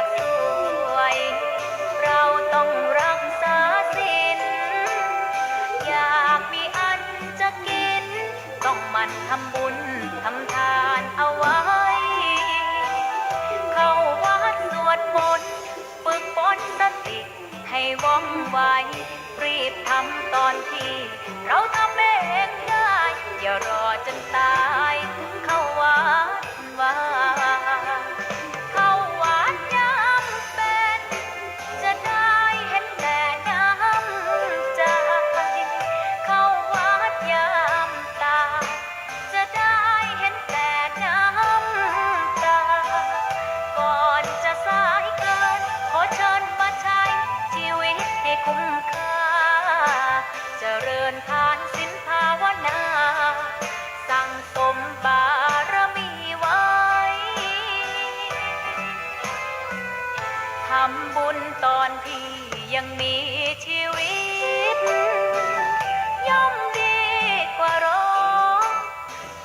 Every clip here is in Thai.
ากสวยเราต้องรักษาศีลอยากมีอันจะกินต้องหมั่นทำบุญทำทานเอาไว้เข้าวัดสวดมนต์ฝึกฝนสติให้ว่องไวรีบทำตอนที่เราทำเองได้อย่ารอจนตายถึงเข้าวัดว่าเข้าวัดยามเป็นจะได้เห็นแต่น้ำใจเข้าวัดยามตายจะได้เห็นแต่น้ำตาก่อนจะสายเกินขอเชิญมาใช้ชีวิตให้คุ้มค่าเจริญทานศีลภาวนาสั่งสมบารมีไว้ทำบุญตอนที่ยังมีชีวิตย่อมดีกว่ารอ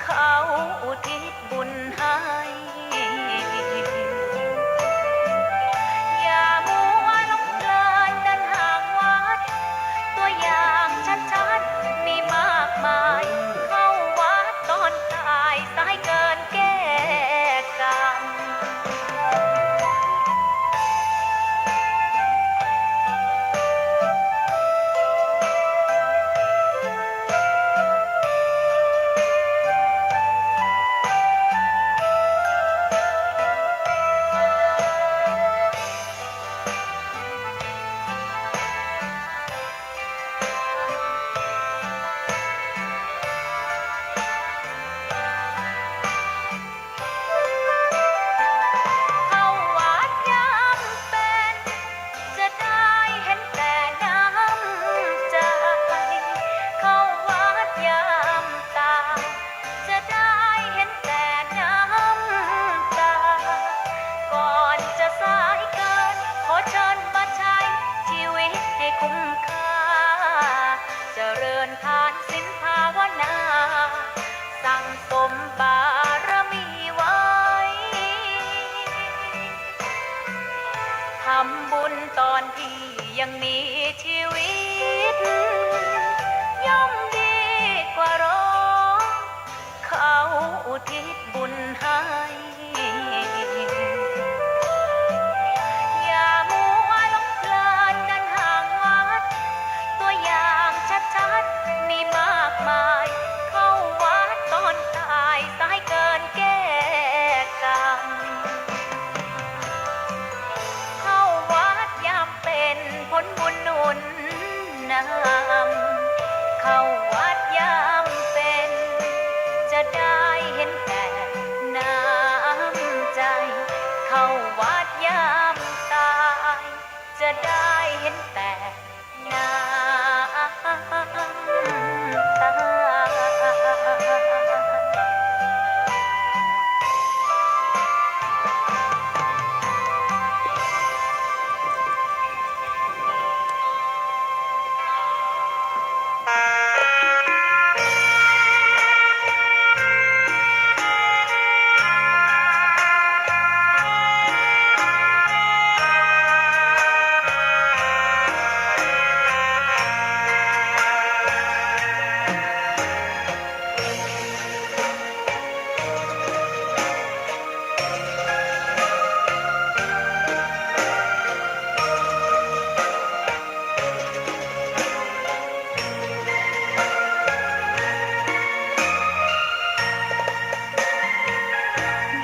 เขาอุทิศบุญให้อย่ามัวหลงเพลินเดินห่างวัดตัวอย่างชัดๆมีมากมายเข้าวัดตอนตายสายเกินแก้กรรมทานศีลภาวนาสั่งสมบารมีไว้ทำบุญตอนที่ยังมีชีวิตย่อมดีกว่ารอเขาอุทิศบุญให้อย่ามัวหลงเพลินเดินห่างวัดตัวอย่างชัดๆมีมากมายเข้าวัดตอนตายสายเกินแก้กรรมเข้าวัดยามเป็นผลบุญหนุนนำเข้าวัดยามเป็นจะได้เห็นแต่น้ำใจเข้าวัดยามตายจะได้เห็นแต่น้ำตา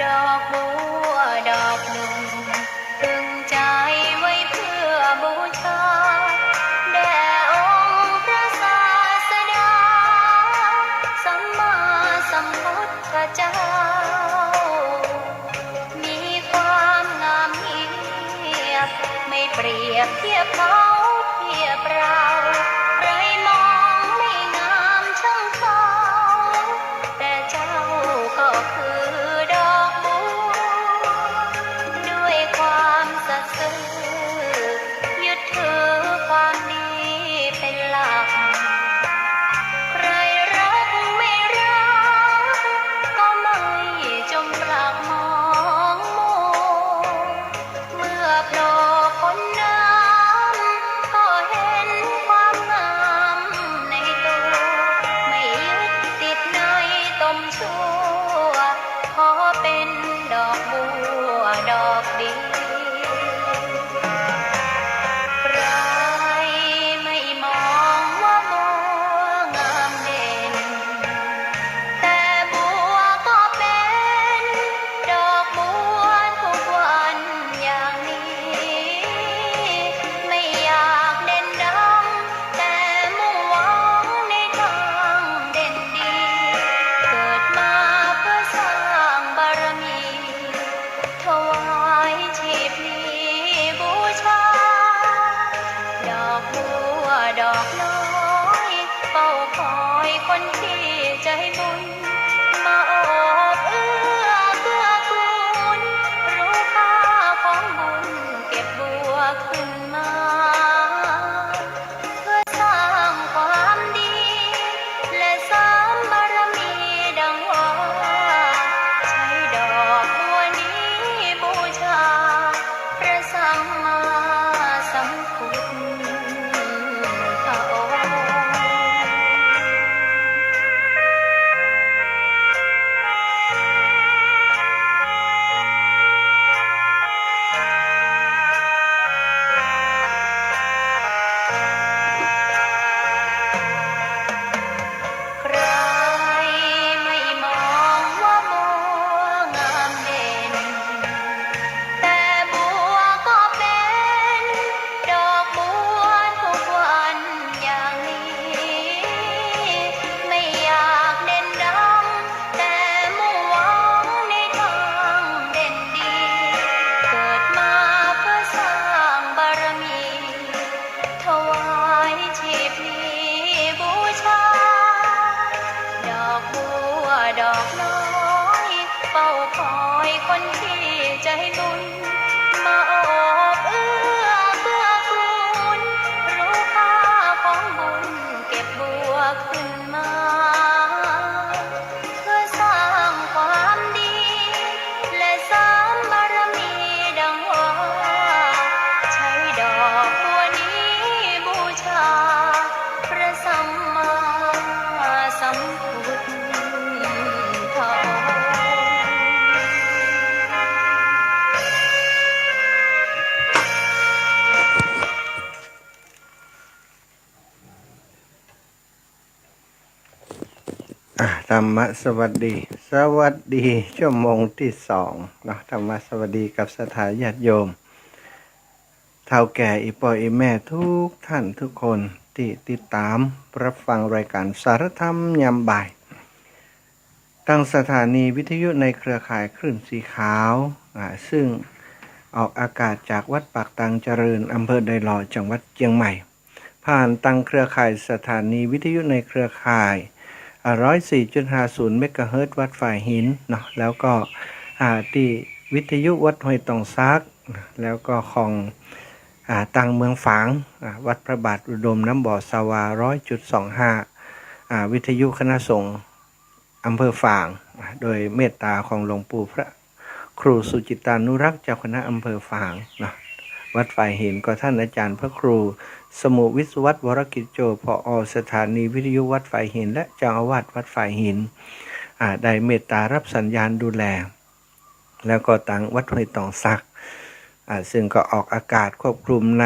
ดอกบัวดอกหนึ่งพึงใจไว้เพื่อบูชาแด่องค์พระศาสดาสัมมาสัมพุทธเจ้ามีความงามเงียบไม่เปรียบเทียบเขาเทียบเราใครมองไม่งามช่างเขาแต่เจ้าก็คือดอกบัวด้วยความสัตย์ซื่อยึดถือความดีเป็นหลักใครรักไม่รักก็ไม่จงปรากมองมัวเมื่อ อกดี ใครไม่มองว่าบัวงามเด่นแต่บัวก็เป็นดอกบัวทุกวันอย่างนี้ไม่อยากเด่นดังแต่มุ่งหวังในทางเด่นดีเกิดมาเพื่อสร้างบารมีถวายชีพนี้บูชาดอกบัวดอกน้อยเฝ้าคอยคนที่ใจบุญมาโอบเอื้อเกื้อกูลรู้ค่าของบุญเก็บบัวขึ้นมาเพื่อสร้างความดีและสร้างบารมีดังว่าใช้ดอกบัวนี้บูชาพระสัมมาสัมพุทธพระองค์ ใครไม่มองว่าบัวงามเด่นแต่บัวก็เป็นดอกบัวทุกวันอย่างนี้ไม่อยากเด่นดังแต่มุ่งหวังในทางเด่นดีเกิดมาเพื่อสร้างบารมีถวายชีพนี้บูชาดอกบัวดอกน้อยเฝ้าคอยคนที่ใจบุญมาโอบเอื้อเกื้อกูลรู้ค่าของบุญเก็บบัวขึ้นมาเพื่อสร้างความดีและสร้างบารมีดังว่าใช้ดอกบัวนี้บูชาพระสัมมาสัมพุทธพระองค์ ธรรมะสวัสดี สวัสดีชั่วโมงที่สองเนาะธรรมะสวัสดีกับสถาญาติโยมเฒ่าแก่อีพ่ออีแม่ทุกท่านทุกคนที่ติดตามรับฟังรายการสารธรรมยามบ่ายตั้งสถานีวิทยุในเครือข่ายคลื่นสีขาวซึ่งออกอากาศจากวัดปากตังเจริญอำเภอไดหล่อจังหวัดเชียงใหม่ ผ่านตั้งเครือข่ายสถานีวิทยุในเครือข่าย104.50 เมกะเฮิรตซ์วัดฝ่ายหินเนาะแล้วก็ที่วิทยุวัดห้วยตองซักแล้วก็ของตังเมืองฝางวัดพระบาทอุดมน้ำบ่อสาวา 100.25 วิทยุคณะสงฆ์อำเภอฝางโดยเมตตาของหลวงปู่พระครูสุจิตานุรักษ์เจ้าคณะอำเภอฝางเนาะวัดฝ่ายหินก็ท่านอาจารย์พระครูสมุวิศวัตรวรกิจโจผอ.สถานีวิทยุวัดฝ่ายหินและเจ้าอาวาสวัดฝ่ายหินได้เมตตารับสัญญาณดูแลแล้วก็ตั้งวัดห้วยตองซักซึ่งก็ออกอากาศควบคุมใน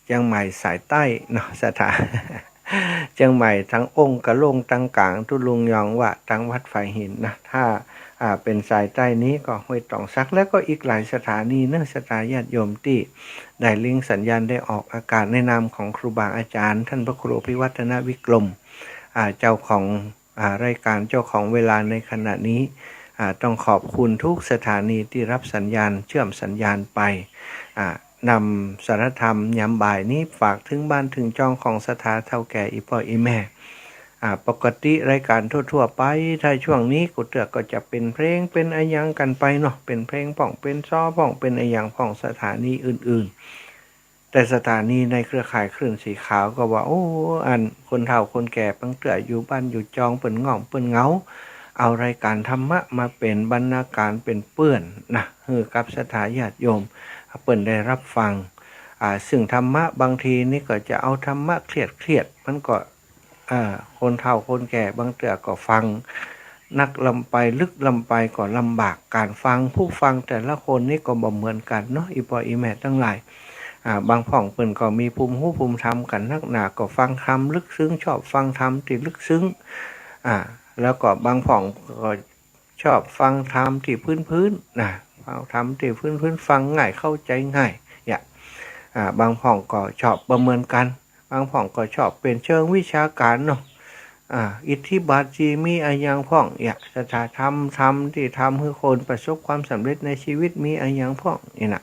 เชียงใหม่สายใต้เนาะสถานเชียงใหม่ทั้งองค์กะลงตั้งกลางทุลุงยองว่าทั้งวัดฝ่ายหินนะถ้าเป็นสายใต้นี้ก็ห้วยตองซักแล้วก็อีกหลายสถานีเนื่องสถาญาติโยมที่ได้ลิงก์สัญญาณได้ออกอากาศในนามของครูบาอาจารย์ท่านพระครูพิวัฒนวิกรมเจ้าของรายการเจ้าของเวลาในขณะนี้ต้องขอบคุณทุกสถานีที่รับสัญญาณเชื่อมสัญญาณไปนำสารธรรมยามบ่ายนี้ฝากถึงบ้านถึงจองของสถาเฒ่าแก่อีพ่ออีแม่ปกติรายการทั่วๆไปถ้าช่วงนี้กูเตือกก็จะเป็นเพลงเป็นอะยังกันไปเนาะเป็นเพลงพ่องเป็นซ้อพ่องเป็นอะยังพ่องสถานีอื่นๆแต่สถานีในเครือข่ายคลื่นสีขาวก็ว่าโอ้อันคนเฒ่าคนแก่ปังเตืออยู่บ้านอยู่จองเปิ้นง่องเปิ้นเหงาเอารายการธรรมะมาเป็นบรรณาการเป็นเปื้อนนะกับสถาญาติโยมเปิ้นได้รับฟังซึ่งธรรมะบางทีนี่ก็จะเอาธรรมะเครียดมันก็คนเฒ่าคนแก่บางเตือก็ฟัง นักลำไปลึกลำไปก็ลำบากการฟังผู้ฟังแต่ละคนนี่ก็บ่เหมือนกันเนาะอีปออีแม่ทั้งหลายบางพ่องเปิ้นก็มีภูมิหูภูมิธรรมกันนักหนาก็ฟังธรรมลึกซึ้งชอบฟังธรรมที่ลึกซึ้งแล้วก็บางพ่องก็ชอบฟังธรรมที่พื้นๆนะฟังธรรมที่พื้นฟังง่ายเข้าใจง่ายบางพ่องก็ชอบประเมินกันบางพ่องก็ชอบเป็นเชิงวิชาการเนาะอิทธิบาทจีมีอะไรอย่างพ่องสถาธรรมที่ทำให้คนประสบความสำเร็จในชีวิตมีอะไรอย่างพ่องนี่นะ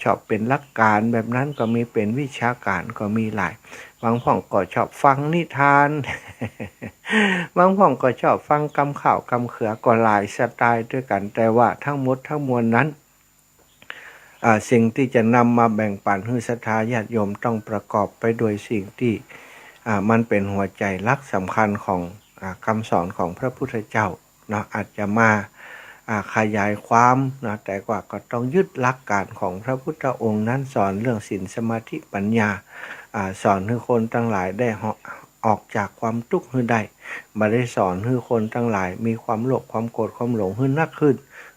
ชอบเป็นหลักการแบบนั้นก็มีเป็นวิชาการก็มีหลายบางพ่องก็ชอบฟังนิทาน บางพ่องก็ชอบฟังกำข่าวกำเขือก็หลายสไตล์ด้วยกันแต่ว่าทั้งหมดทั้งมวลนั้นสิ่งที่จะนำมาแบ่งปันให้ศรัทธาญาติโยมต้องประกอบไปด้วยสิ่งที่มันเป็นหัวใจหลักสำคัญของคำสอนของพระพุทธเจ้าเนาะอาจจะมาขยายความนะแต่ว่าก็ต้องยึดหลักการของพระพุทธองค์นั้นสอนเรื่องศีลสมาธิปัญญาสอนให้คนทั้งหลายได้ออกจากความทุกข์ให้ได้ไม่ได้สอนให้คนทั้งหลายมีความโลภความโกรธความหลงให้นักขึ้น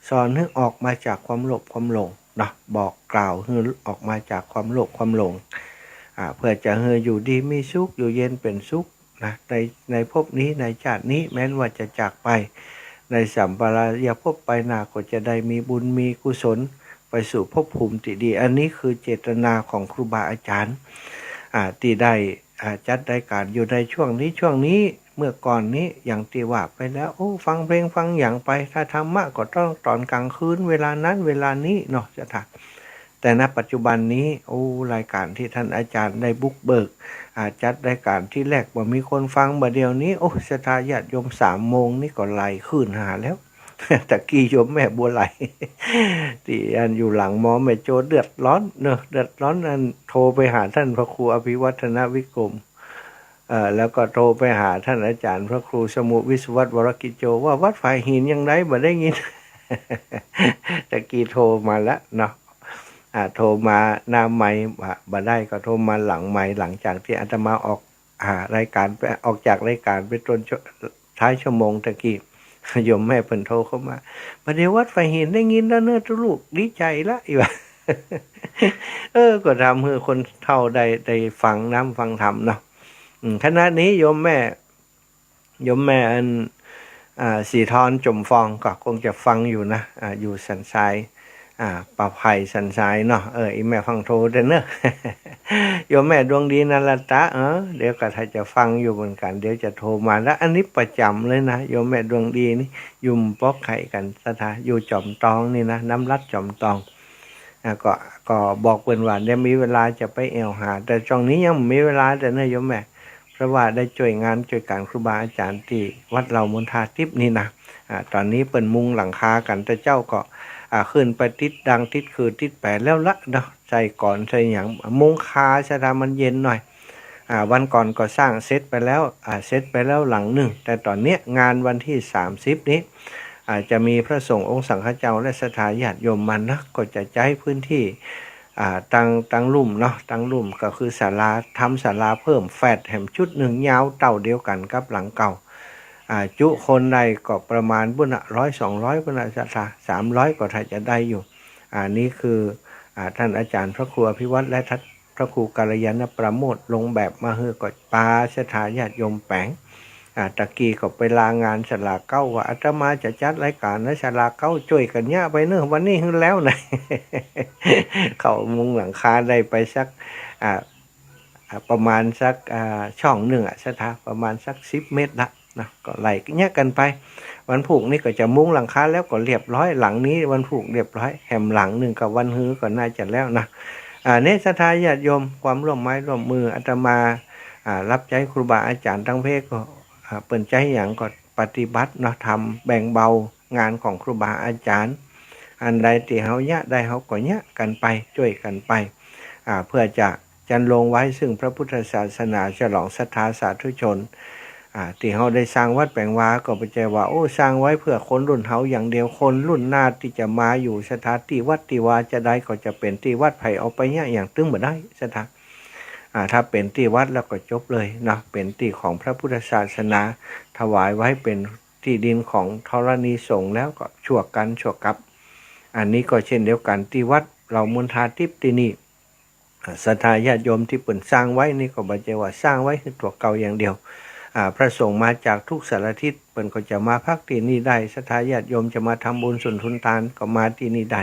สอนให้ออกมาจากความโลภความหลงนะบอกกล่าวให้ออกมาจากความโลภความหลงเพื่อจะให้อยู่ดีมีสุขอยู่เย็นเป็นสุขนะในภพนี้ในชาตินี้แม้ว่าจะจากไปในสัมปรายภพไปหน้าก็จะได้มีบุญมีกุศลไปสู่ภพภูมิที่ดีอันนี้คือเจตนาของครูบาอาจารย์ที่ได้จัดรายการอยู่ในช่วงนี้เมื่อก่อนนี้อย่างที่ว่าไปแล้วฟังเพลงฟังอย่างไปถ้าธรรมะก็ต้องตอนกลางคืนเวลานั้นเวลานี้เนาะจะถักแต่ณปัจจุบันนี้รายการที่ท่านอาจารย์ได้บุกเบิกจัดรายการที่แรกว่ามีคนฟังบ่เดียวนี้ศรัทธาญาติโยม3 โมงนี่ก็ไล่ขึ้นหาแล้ว ตะกี้โยมแม่บัวไหล ที่อันอยู่หลังหมอแม่โจเดือดร้อนเนอะเดือดร้อนอันโทรไปหาท่านพระครูอภิวัฒนวิกรมแล้วก็โทรไปหาท่านอาจารย์พระครูสมุวิศวัตวรกิจโจว่าวัดฝ่ายหินยังไงบ่ได้ยิน ตะกี้โทรมาแล้วเนาะโทรมาหน้าไมค์บ่ได้ก็โทรมาหลังไมค์หลังจากที่อาตมาออกรายการไปออกจากรายการไปต้นท้ายชั่วโมงตะกี้โยมแม่เพิ่นโทรเข้ามาประเดี๋ยววัดไฟหินได้ยินแล้วเนอะทุลูกดีใจละอีว่า ก็ทำให้คนเท่าได้ฟังน้ำฟังธรรมเนาะขณะนี้โยมแม่อันสีทอนจมฟองก็คงจะฟังอยู่นะอยู่สันทรายป่าไผ่สันทรายเนาะอีแม่ฟังโทรเด้อเนอะ โยมแม่ดวงดีนันละตะเดี๋ยวก็ถ้าจะฟังอยู่เหมือนกันเดี๋ยวจะโทรมาแล้วอันนี้ประจำเลยนะโยมแม่ดวงดีนี่ยุ่มปอกไข่กันสถาอยู่จอมตองนี่นะน้ำรัดจอมตองก็บอกเพิ่นว่าเดี๋ยวมีเวลาจะไปแอวหาแต่ช่วงนี้ยังไม่มีเวลาแต่เนอะโยมแม่เพราะว่าได้ช่วยงานช่วยการครูบาอาจารย์ที่วัดเรามณฑาทิพย์นี่นะตอนนี้เปิ่นมุงหลังคากันแต่เจ้าก็ขึ้นไปติดดังติดคือติดแปดแล้วละเนาะใส่ก่อนใส่อย่างมุงคาชะดามันเย็นหน่อยวันก่อนก็สร้างเสร็จไปแล้วหลังหนึ่งแต่ตอนเนี้ยงานวันที่30นี้จะมีพระสงฆ์องค์สังฆเจ้าและศรัทธาญาติโยมมันนะก็จะใช้พื้นที่ตั้งลุ่มเนาะตั้งลุ่มก็คือศาลาทำศาลาเพิ่มแฟดแห่มชุดหนึ่งยาวเต่าเดียวกันกับหลังเก่าจุคนใดก็ประมาณบุญ100-200บุญศรัทธา300ก็ถ้าจะได้อยู่นี่คือท่านอาจารย์พระครูอภิวัตรและท่านพระครูกัลยาณประโมทลงแบบมาเฮือก็ปาศรัทธาญาติโยมแปงตะกี้ก็ไปลางานศาลาเก้าว่าอาตมาจะจัดรายการและศาลาเก้าช่วยกันเนี่ยไปเนอะวันนี้ขึ้นแล้วนะ เขามุงหลังคาได้ไปสักประมาณสักช่องหนึ่งศรัทธาประมาณสัก10 เมตรละนะก็ไล่เนี่ยกันไปวันผูกนี่ก็จะมุ้งหลังคาแล้วก็เรียบร้อยหลังนี้วันผูกเรียบร้อยแหมหลังหนึ่งกับวันฮื้อก็น่าจะแล้วนะเนศรัทธาญาติโยมความร่วมไม้ร่วมมืออาตมารับใจครูบาอาจารย์ทั้งเพศก็เปิดใจอย่างก็ปฏิบัติเนาะทำแบ่งเบางานของครูบาอาจารย์อันใดที่เฮาเนี่ยได้เฮาก็เนี่ยกันไปช่วยกันไปเพื่อจะจันลงไว้ซึ่งพระพุทธศาสนาฉลองศรัทธาสาธุชนที่เฮาได้สร้างวัดแปลงวาก็ไปใจว่าสร้างไว้เพื่อคนรุ่นเฮาอย่างเดียวคนรุ่นหน้าที่จะมาอยู่สถานที่วัดที่วาจะได้ก็จะเป็นที่วัดไผ่เอาไปเนี่ยอย่างตึงบ่ได้สถานถ้าเป็นที่วัดแล้วก็จบเลยเนาะเป็นที่ของพระพุทธศาสนาถวายไว้เป็น ที่ดินของธรณีสงฆ์แล้วก็ชั่วกันชั่วกับอันนี้ก็เช่นเดียวกันที่วัดเรามุนทาทิพย์ที่นี่ศรัทธาญาติโยมที่เปิ่นสร้างไว้นี่ก็บ่ใช่ว่าสร้างไว้คือตัวเก่าอย่างเดียวพระสงฆ์มาจากทุกสารทิศเปิ่นก็จะมาพักที่นี่ได้ศรัทธาญาติโยมจะมาทำบุญสุนทุนทานก็มาที่นี่ได้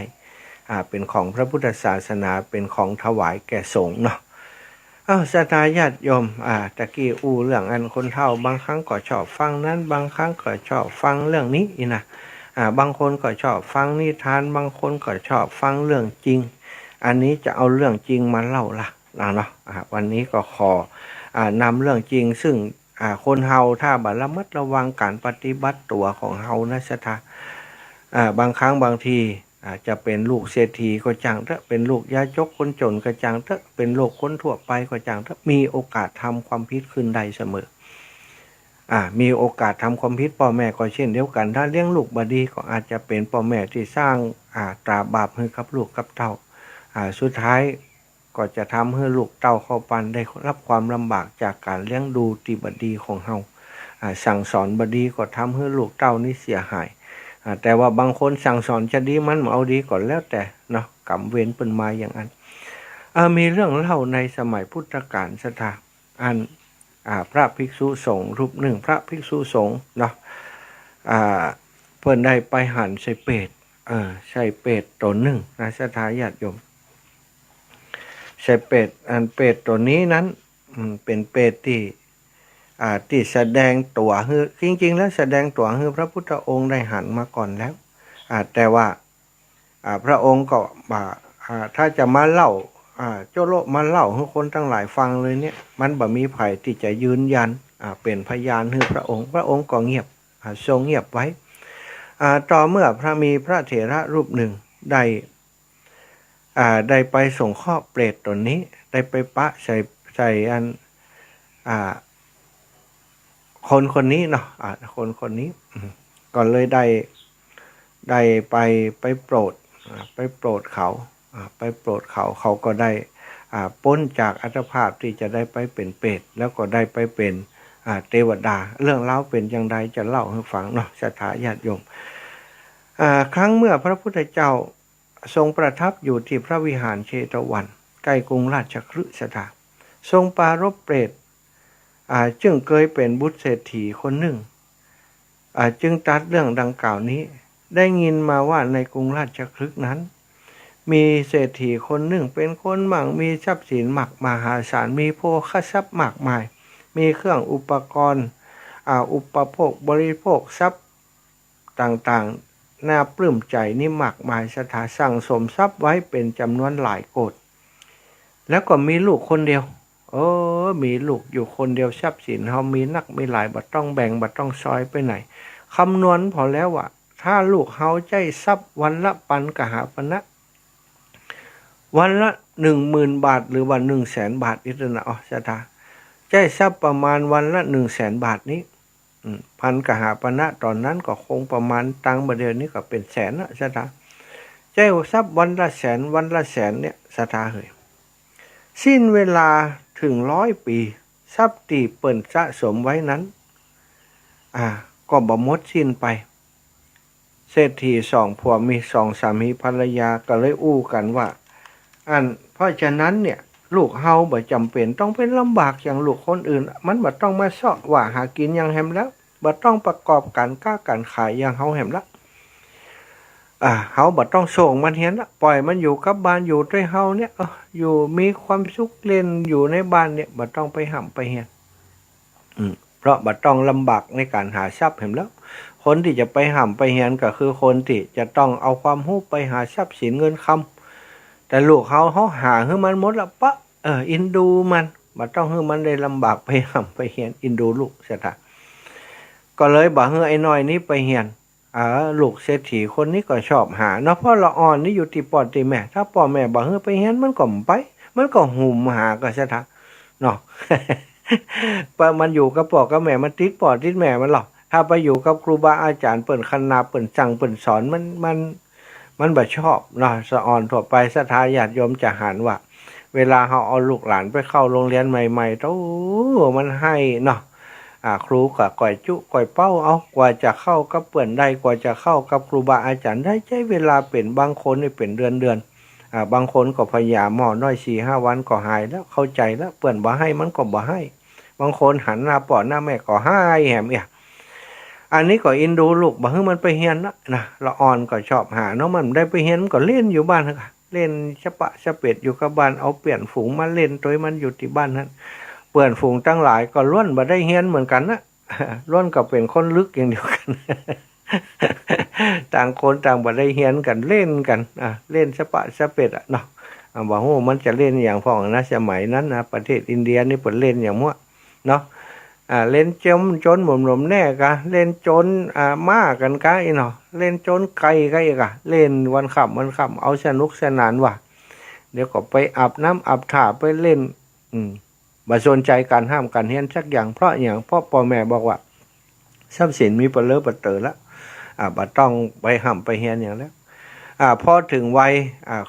เป็นของพระพุทธศาสนาเป็นของถวายแก่สงฆ์เนาะศรัทธาญาติโยมตะกี้เรื่องอันคนเฒ่าบางครั้งก็ชอบฟังนั้นบางครั้งก็ชอบฟังเรื่องนี้นะบางคนก็ชอบฟังนิทานบางคนก็ชอบฟังเรื่องจริงอันนี้จะเอาเรื่องจริงมาเล่าละเนาะวันนี้ก็ขอนำเรื่องจริงซึ่งคนเฮาถ้าบ่ระมัดระวังการปฏิบัติตัวของเฮานะศรัทธาบางครั้งบางทีจะเป็นลูกเศรษฐีก็จังเถอะเป็นลูกยาจกคนจนก็จังเถอะเป็นโลกคนทั่วไปก็จังเถอะมีโอกาสทำความผิดขึ้นได้เสมอมีโอกาสทำความผิดพ่อแม่ก็เช่นเดียวกันถ้าเลี้ยงลูกบดีก็อาจจะเป็นพ่อแม่ที่สร้างตราบาปให้กับลูกกับเต้าสุดท้ายก็จะทำให้ลูกเต้าเข้าปันได้รับความลำบากจากการเลี้ยงดูที่บดีของเฮาสั่งสอนบดีก็ทำให้ลูกเต้านี่เสียหายแต่ว่าบางคนสั่งสอนจะดีมันเอาดีก่อนแล้วแต่เนาะกรรมเวรเป็นมาอย่างนั้นมีเรื่องเล่าในสมัยพุทธกาลศรัทธาอันพระภิกษุสงฆ์รูปหนึ่งพระภิกษุสงฆ์เนาะเพิ่นได้ไปหันใส่เป็ดใส่เป็ดตัวหนึ่งนะศรัทธาญาติโยมใส่เป็ดเป็ดตัวนี้นั้นเป็นเป็ดที่แสดงตัวคือจริงๆแล้วแสดงตัวคือพระพุทธองค์ได้หันมาก่อนแล้วแต่ว่าพระองค์ก็ถ้าจะมาเล่าโจโลมาเล่าให้คนทั้งหลายฟังเลยเนี่ยมันบ่มีไผที่จะยืนยันเป็นพยานให้พระองค์ก็เงียบทรงเงียบไว้ต่อเมื่อมีพระเถระรูปหนึ่งได้ไปส่งข้อเปรตตนนี้ได้ไปปะใส่อันคนนี้เนาะคนนี้ก็เลยได้ไปโปรดเขาเขาก็ได้พ้นจากอัตภาพที่จะได้ไปเป็นเปรตแล้วก็ได้ไปเป็นเทวดาเรื่องเล่าเป็นอย่างไรจะเล่าให้ฟังเนาะศรัทธาญาติโยมครั้งเมื่อพระพุทธเจ้าทรงประทับอยู่ที่พระวิหารเชตวันใกล้กรุงราชคฤห์ศรัทธาทรงปรารภเปรตจึงเคยเป็นบุตรเศรษฐีคนหนึ่งจึงตรัสเรื่องดังกล่าวนี้ได้ยินมาว่าในกรุงราชคฤห์นั้นมีเศรษฐีคนหนึ่งเป็นคนมั่งมีทรัพย์สินมากมหาศาลมีโภคทรัพย์มากมายมีเครื่องอุปกรณ์อุปโภคบริโภคทรัพย์ต่างๆน่าปลื้มใจนี่มากมายสถาสั่งสมทรัพย์ไว้เป็นจำนวนหลายโกฏแล้วก็มีลูกคนเดียวมีลูกอยู่คนเดียวทรัพย์สินเฮามีนักมีหลายบ่ต้องแบ่งบ่ต้องซอยไปไหนคำนวณพอแล้วว่าถ้าลูกเฮาใจทรัพย์วันละปันกหาปณะวันละ 10,000 บาทหรือว่า 100,000 บาทนี่นะศรัทธาใจทรัพย์ประมาณวันละ 100,000 บาทนี้พันกหาปณะตอนนั้นก็คงประมาณตังค์บาทเดียวนี้ก็เป็นแสนนะศรัทธาใจทรัพย์วันละแสนเนี่ยศรัทธาเฮ้ยสิ้นเวลาถึง100 ปีทรัพย์ที่เปิ่นสะสมไว้นั้นก็บ่หมดสิ้นไปเศรษฐี2ผัวมี2สามีภรรยาก็เลยอู้กันว่าเพราะฉะนั้นเนี่ยลูกเฮาบ่จำเป็นต้องเป็นลำบากอย่างลูกคนอื่นมันบ่ต้องมาเสาะว่าหากินอย่างแฮมแล้วบ่ต้องประกอบการค้าการขายอย่างเฮาแฮมละเฮาบ่ต้องส่งมันเฮียนละปล่อยมันอยู่กับบ้านอยู่ด้วยเฮาเนี่ยอยู่มีความสุขเล่นอยู่ในบ้านเนี่ยบ่ต้องไปห่ำไปเฮียนเพราะบ่ต้องลำบากในการหาทรัพย์แฮมแล้วคนที่จะไปห่ำไปเฮียนก็คือคนที่จะต้องเอาความรู้ไปหาทรัพย์สินเงินคำแต่ลูกเฮาหาให้มันหมดละปะอินดูมันบ่ต้องให้มันได้ลำบากไปห่ำไปเฮียนอินดูลูกซะท่าก็เลยบ่ให้ไอ้น้อยนี้ไปเฮียนลูกเศรษฐีคนนี้ก็ชอบหาเนาะเพราะละอ่อนนี่อยู่ที่พ่อที่แม่ถ้าพ่อแม่บ่ให้ไปเฮียนมันก็บ่ไปมันก็หุ่มหาก็ซะท่าเนาะ มันอยู่กับพ่อกับแม่มันติดพ่อติดแม่มันหรอกถ้าไปอยู่กับครูบาอาจารย์เปิ่นคณาเปิ่นสั่งเปิ่นสอนมันบ่ชอบเนาะสะอ่อนทั่วไปศรัทธาญาติโยมจะหันว่าเวลาเฮาเอาลูกหลานไปเข้าโรงเรียนใหม่ๆมันให้เนาะ ครูก็ก่อยจุก่อยเป้าเอากว่าจะเข้ากับเปื่อนได้กว่าจะเข้ากับครูบาอาจารย์ได้ใช้เวลาเป็นบางคนนี่เป็นเดือนบางคนก็พยายามหมอน้อย4-5 วันก็หายแล้วเข้าใจแล้วเปื่อนบ่ให้มันก็บ่ให้บางคนหันหน้าปอดหน้าแม่ก็ให้แหมอันนี้ก็อินดูลูกบ่ให้มันไปเฮียนนะละอ่อนก็ชอบหาเนาะมันได้ไปเฮียนก็เล่นอยู่บ้านค่ะเล่นชะปะชะเป็ดอยู่กับบ้านเอาเปลี่ยนฝูงมาเล่นตัวมันอยู่ที่บ้านนั้นเปื่อนฝูงตั้งหลายก็ล้วนบ่ได้เฮียนเหมือนกันนะล้วนก็เป็นคนลึกอย่างเดียวกัน ต่างคนต่างบ่ได้เฮียนกันเล่นกันเล่นชะปะชะเป็ดเนาะบ่ฮู้มันจะเล่นอย่างพ่องนะสมัยนั้นนะประเทศอินเดียนี่เปิ่นเล่นอย่างมั่วเนาะเล่นจนหม่อมๆแน่กะเล่นจนม้ากันกะอีเนาะเล่นจนไก่กะอีกะเล่นวันค่ำเอาสนุกสนานว่ะเดี๋ยวก็ไปอาบน้ำอาบท่าไปเล่นบ่สนใจการห้ามการเฮียนสักอย่างเพราะอย่างพ่อพ่อแม่บอกว่าทรัพย์สินมีเปเลอะเปเตอแล้วบ่ต้องไปห้ามไปเฮียนอย่างแล้วพอถึงวัย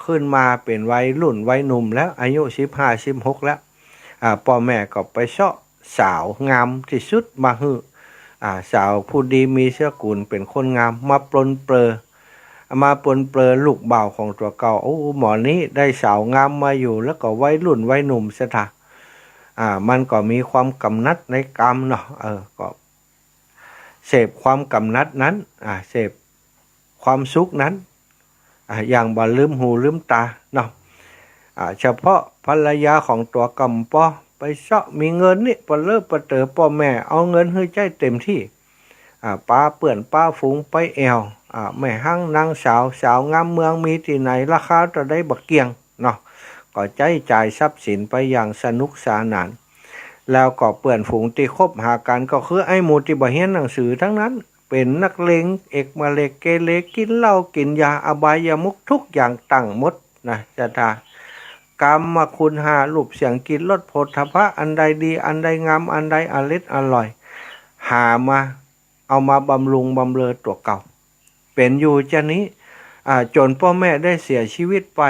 ขึ้นมาเป็นวัยรุ่นวัยหนุ่มแล้วอายุ15-16แล้วพ่อแม่ก็ไปเชาะสาวงามที่สุดมาฮื้อสาวผู้ดีมีเชื้อกุลเป็นคนงามมาปลนเปลือลูกบ่าวของตัวเก่าโอ้หมอนี้ได้สาวงามมาอยู่แล้วก็วัยรุ่นวัยหนุ่มซะท่ามันก็มีความกำนัดในกรรมเนาะก็เสพความกำนัดนั้นเสพความสุขนั้นอย่างบ่ลืมหูลืมตาเนาะเฉพาะภรรยาของตัวกำปอไปเซาะมีเงินนี่ปะเลิกปะเตอพ่อแม่เอาเงินให้ใจเต็มที่ป้าเปื่อนป้าฝูงไปแอวแม่หั่งนางสาวงามเมืองมีที่ไหนราคาจะได้บักเกียงเนาะก็ใจจ่ายทรัพย์สินไปอย่างสนุกสนานแล้วก็เปื่อนฝูงที่คบหากันก็คือไอ้หมูที่บ่เรียนหนังสือทั้งนั้นเป็นนักเลงเอกมาเลกเกเรกินเหล้ากินยาอบายามุขทุกอย่างตั้งหมดนะจะทากรรมคุณหารูปเสียงกินรสโผฏฐัพพะอันใดดีอันใดงามอันใดอร่อยอร่อยหามาเอามาบำรุงบำเรอตัวเก่าเป็นอยู่จะนี้จนพ่อแม่ได้เสียชีวิตไป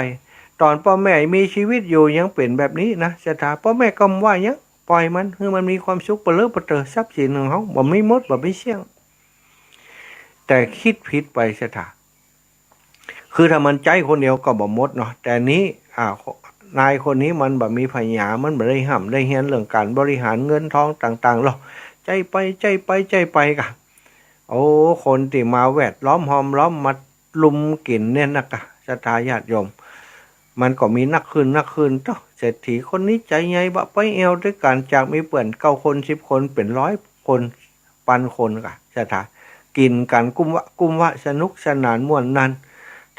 ตอนพ่อแม่มีชีวิตอยู่ยังเป็นแบบนี้นะจะทาพ่อแม่ก็ว่ายังปล่อยมันคือมันมีความสุขเปลือกเปเตอทรัพย์สินของเขาบ่ไม่หมดบ่ไม่เสี่ยงแต่คิดผิดไปซะท่าคือถ้ามันใจคนเดียวก็บ่หมดเนาะแต่นี้นายคนนี้มันบ่มีปัญญามันบ่ได้ห้ามได้เรียนเรื่องการบริหารเงินทองต่างๆหรอกใจไปกะโอ้คนที่มาแวดล้อมหอมล้อมมาลุมกินเนี่ยนะกะศรัทธาญาติโยมมันก็มีนักคืนเจ้าเศรษฐีคนนี้ใจใหญ่บะไปเอวด้วยกันจากมีเปื่อน9 คน10 คนเป็น100 คนปันคนกะศรัทธากินกันกุมวะสนุกสนานม่วนนั้น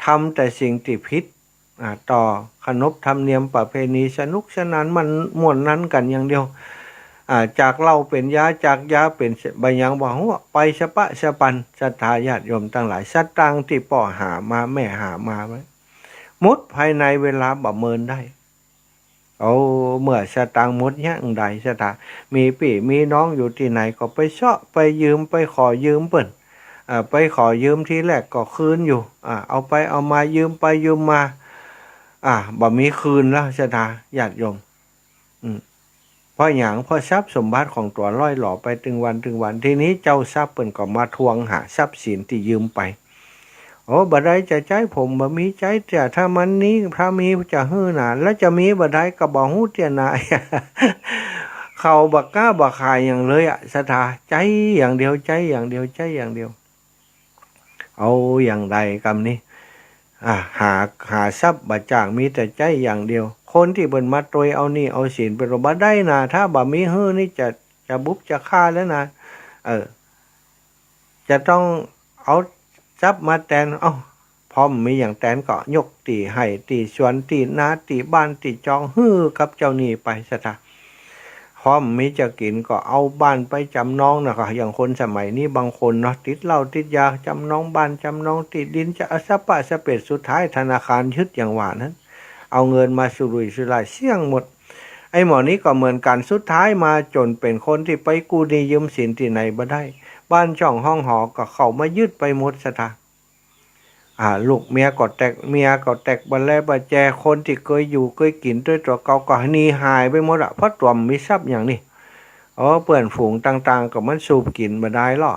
ทำแต่สิ่งที่ผิดต่อขนบธรรมเนียมประเพณีสนุกสนานมันม่วนนั้นกันอย่างเดียวจากเหล้าเป็นยาจากยาเป็นบางอย่างบอกว่าไปสะปะสะปันศรัทธาญาติโยมทั้งหลายสตางค์ที่พ่อหามาแม่หามาไว้หมดภายในเวลาประเมินได้เมื่อสตางค์หมดยังใดศรัทธามีพี่มีน้องอยู่ที่ไหนก็ไปเชาะไปยืมไปขอยืมเปิ้นไปขอยืมทีแรกก็คืนอยู่เอาไปเอามายืมไปยืมมาบ่มีคืนแล้วศรัทธาญาติโยมเพราะอย่างเพราะทรัพย์สมบัติของตัวล่อยหล่อไปถึงวันทีนี้เจ้าทรัพย์เปิ้นก็มาทวงหาทรัพย์สินที่ยืมไปบ่ได้จะใจผมบ่มีใจแต่ถ้ามันนี้พระมีจะฮื้อน่ะแล้วจะมีบ่ได้ก็บ่ฮู้เตียน่ะ เขาบ่กล้าบ่ขายอย่างเลยศรัทธาใจอย่างเดียวใจอย่างเดียวเอาอย่างใดกรรมนี้หาทรัพย์บ่จ้างมีแต่ใจอย่างเดียวคนที่เบิ่นมาตรวยเอานี่เอาศีลไปบ่ได้นะถ้าบ่มีฮื้อนี่จะบุบจะฆ่าแล้วนะจะต้องเอาทรัพย์มาแทนพร้อมมีอย่างแทนก็ยกตีให้ตีสวนตีนาตีบ้านตีจองฮื้อกับเจ้าหนี้ไปซะท่าพร้อมมีจะกินก็เอาบ้านไปจำนองนะคะอย่างคนสมัยนี้บางคนเนาะติดเหล้าติดยาจำนองบ้านจำนองติดดินจะสะปะสะเป็ดสุดท้ายธนาคารยึดอย่างว่านั้นเอาเงินมาสุรุ่ยสุร่ายเสี่ยงหมดไอ้หมอนี้ก็เหมือนกันสุดท้ายมาจนเป็นคนที่ไปกู้หนี้ยืมสินที่ไหนบ่ได้บ้านช่องห้องหอก็เข้ามายึดไปหมดซะท่าลูกเมียก็แตกบันแลบัแจคนที่เคยอยู่เคยกินด้วยตัวเก่าก็หนีหายไปหมดเพราะตัวมีทรัพย์อย่างนี้ เปื่อนฝูงต่างๆก็มันสูบกินบ่ได้หรอ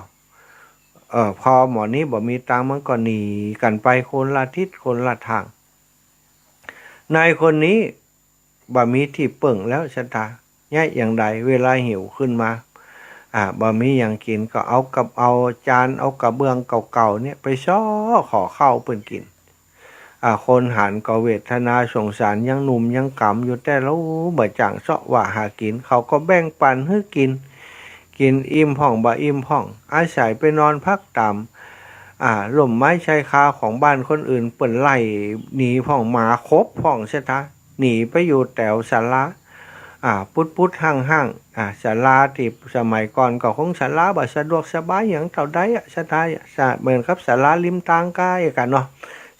พอหมอนี้บ่มีตังมันก็หนีกันไปคนละทิศคนละทางนายคนนี้บ่มีที่เปิ่งแล้วชะตาง่ายอย่างใดเวลาหิวขึ้นมาบ่มีอย่างกินก็เอาจานเอากระเบื้องเก่าๆเนี่ยไปซ้อขอข้าวเปิ้นกินคนหันก็เวทนาสงสารยังหนุ่มยังกำอยู่แต่แล้วบ่จังเสาะว่าหากินเขาก็แบ่งปันให้กินอิ่มพ่องบ่อิ่มพ่องอาศัยไปนอนพักตามร่มไม้ชายคาของบ้านคนอื่นเปิ่นไล่หนีพ่องหมาคบพ่องใช่ทะหนีไปอยู่แถวศาลาพุดห้างศาลาที่สมัยก่อนก็คงศาลาบ่สะดวกสบายอย่างเท่าใดใช่ทะเหมือนครับศาลาริมทางกายกันเนาะ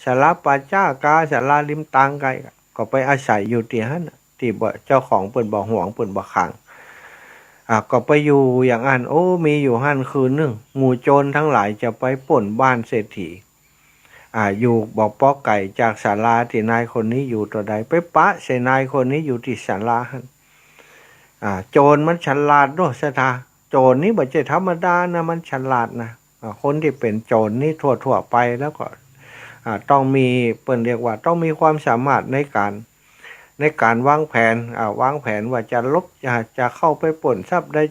ศาลาป่าจ้ากาศาลาริมทางกายก็ไปอาศัยอยู่ที่หั่นที่บ่เจ้าของเปิ่นบ่ห่วงเปิ่นบ่ขังก็ไปอยู่อย่างอันมีอยู่หั่นคืนนึงหมู่โจรทั้งหลายจะไปป่นบ้านเศรษฐีอยู่บอกป้อไก่จากศาลาที่นายคนนี้อยู่ตัวใดไปปะใส่นายคนนี้อยู่ที่ศาลาหั่นโจรมันฉลาดด้วยสถาโจรนี่บ่ใช่ธรรมดานะมันฉลาดนะคนที่เป็นโจรนี่ทั่วไปแล้วก็ต้องมีเปิ้นเรียกว่าต้องมีความสามารถในการวางแผนว่าจะลบจะเข้าไปป่นทรัพย์ได้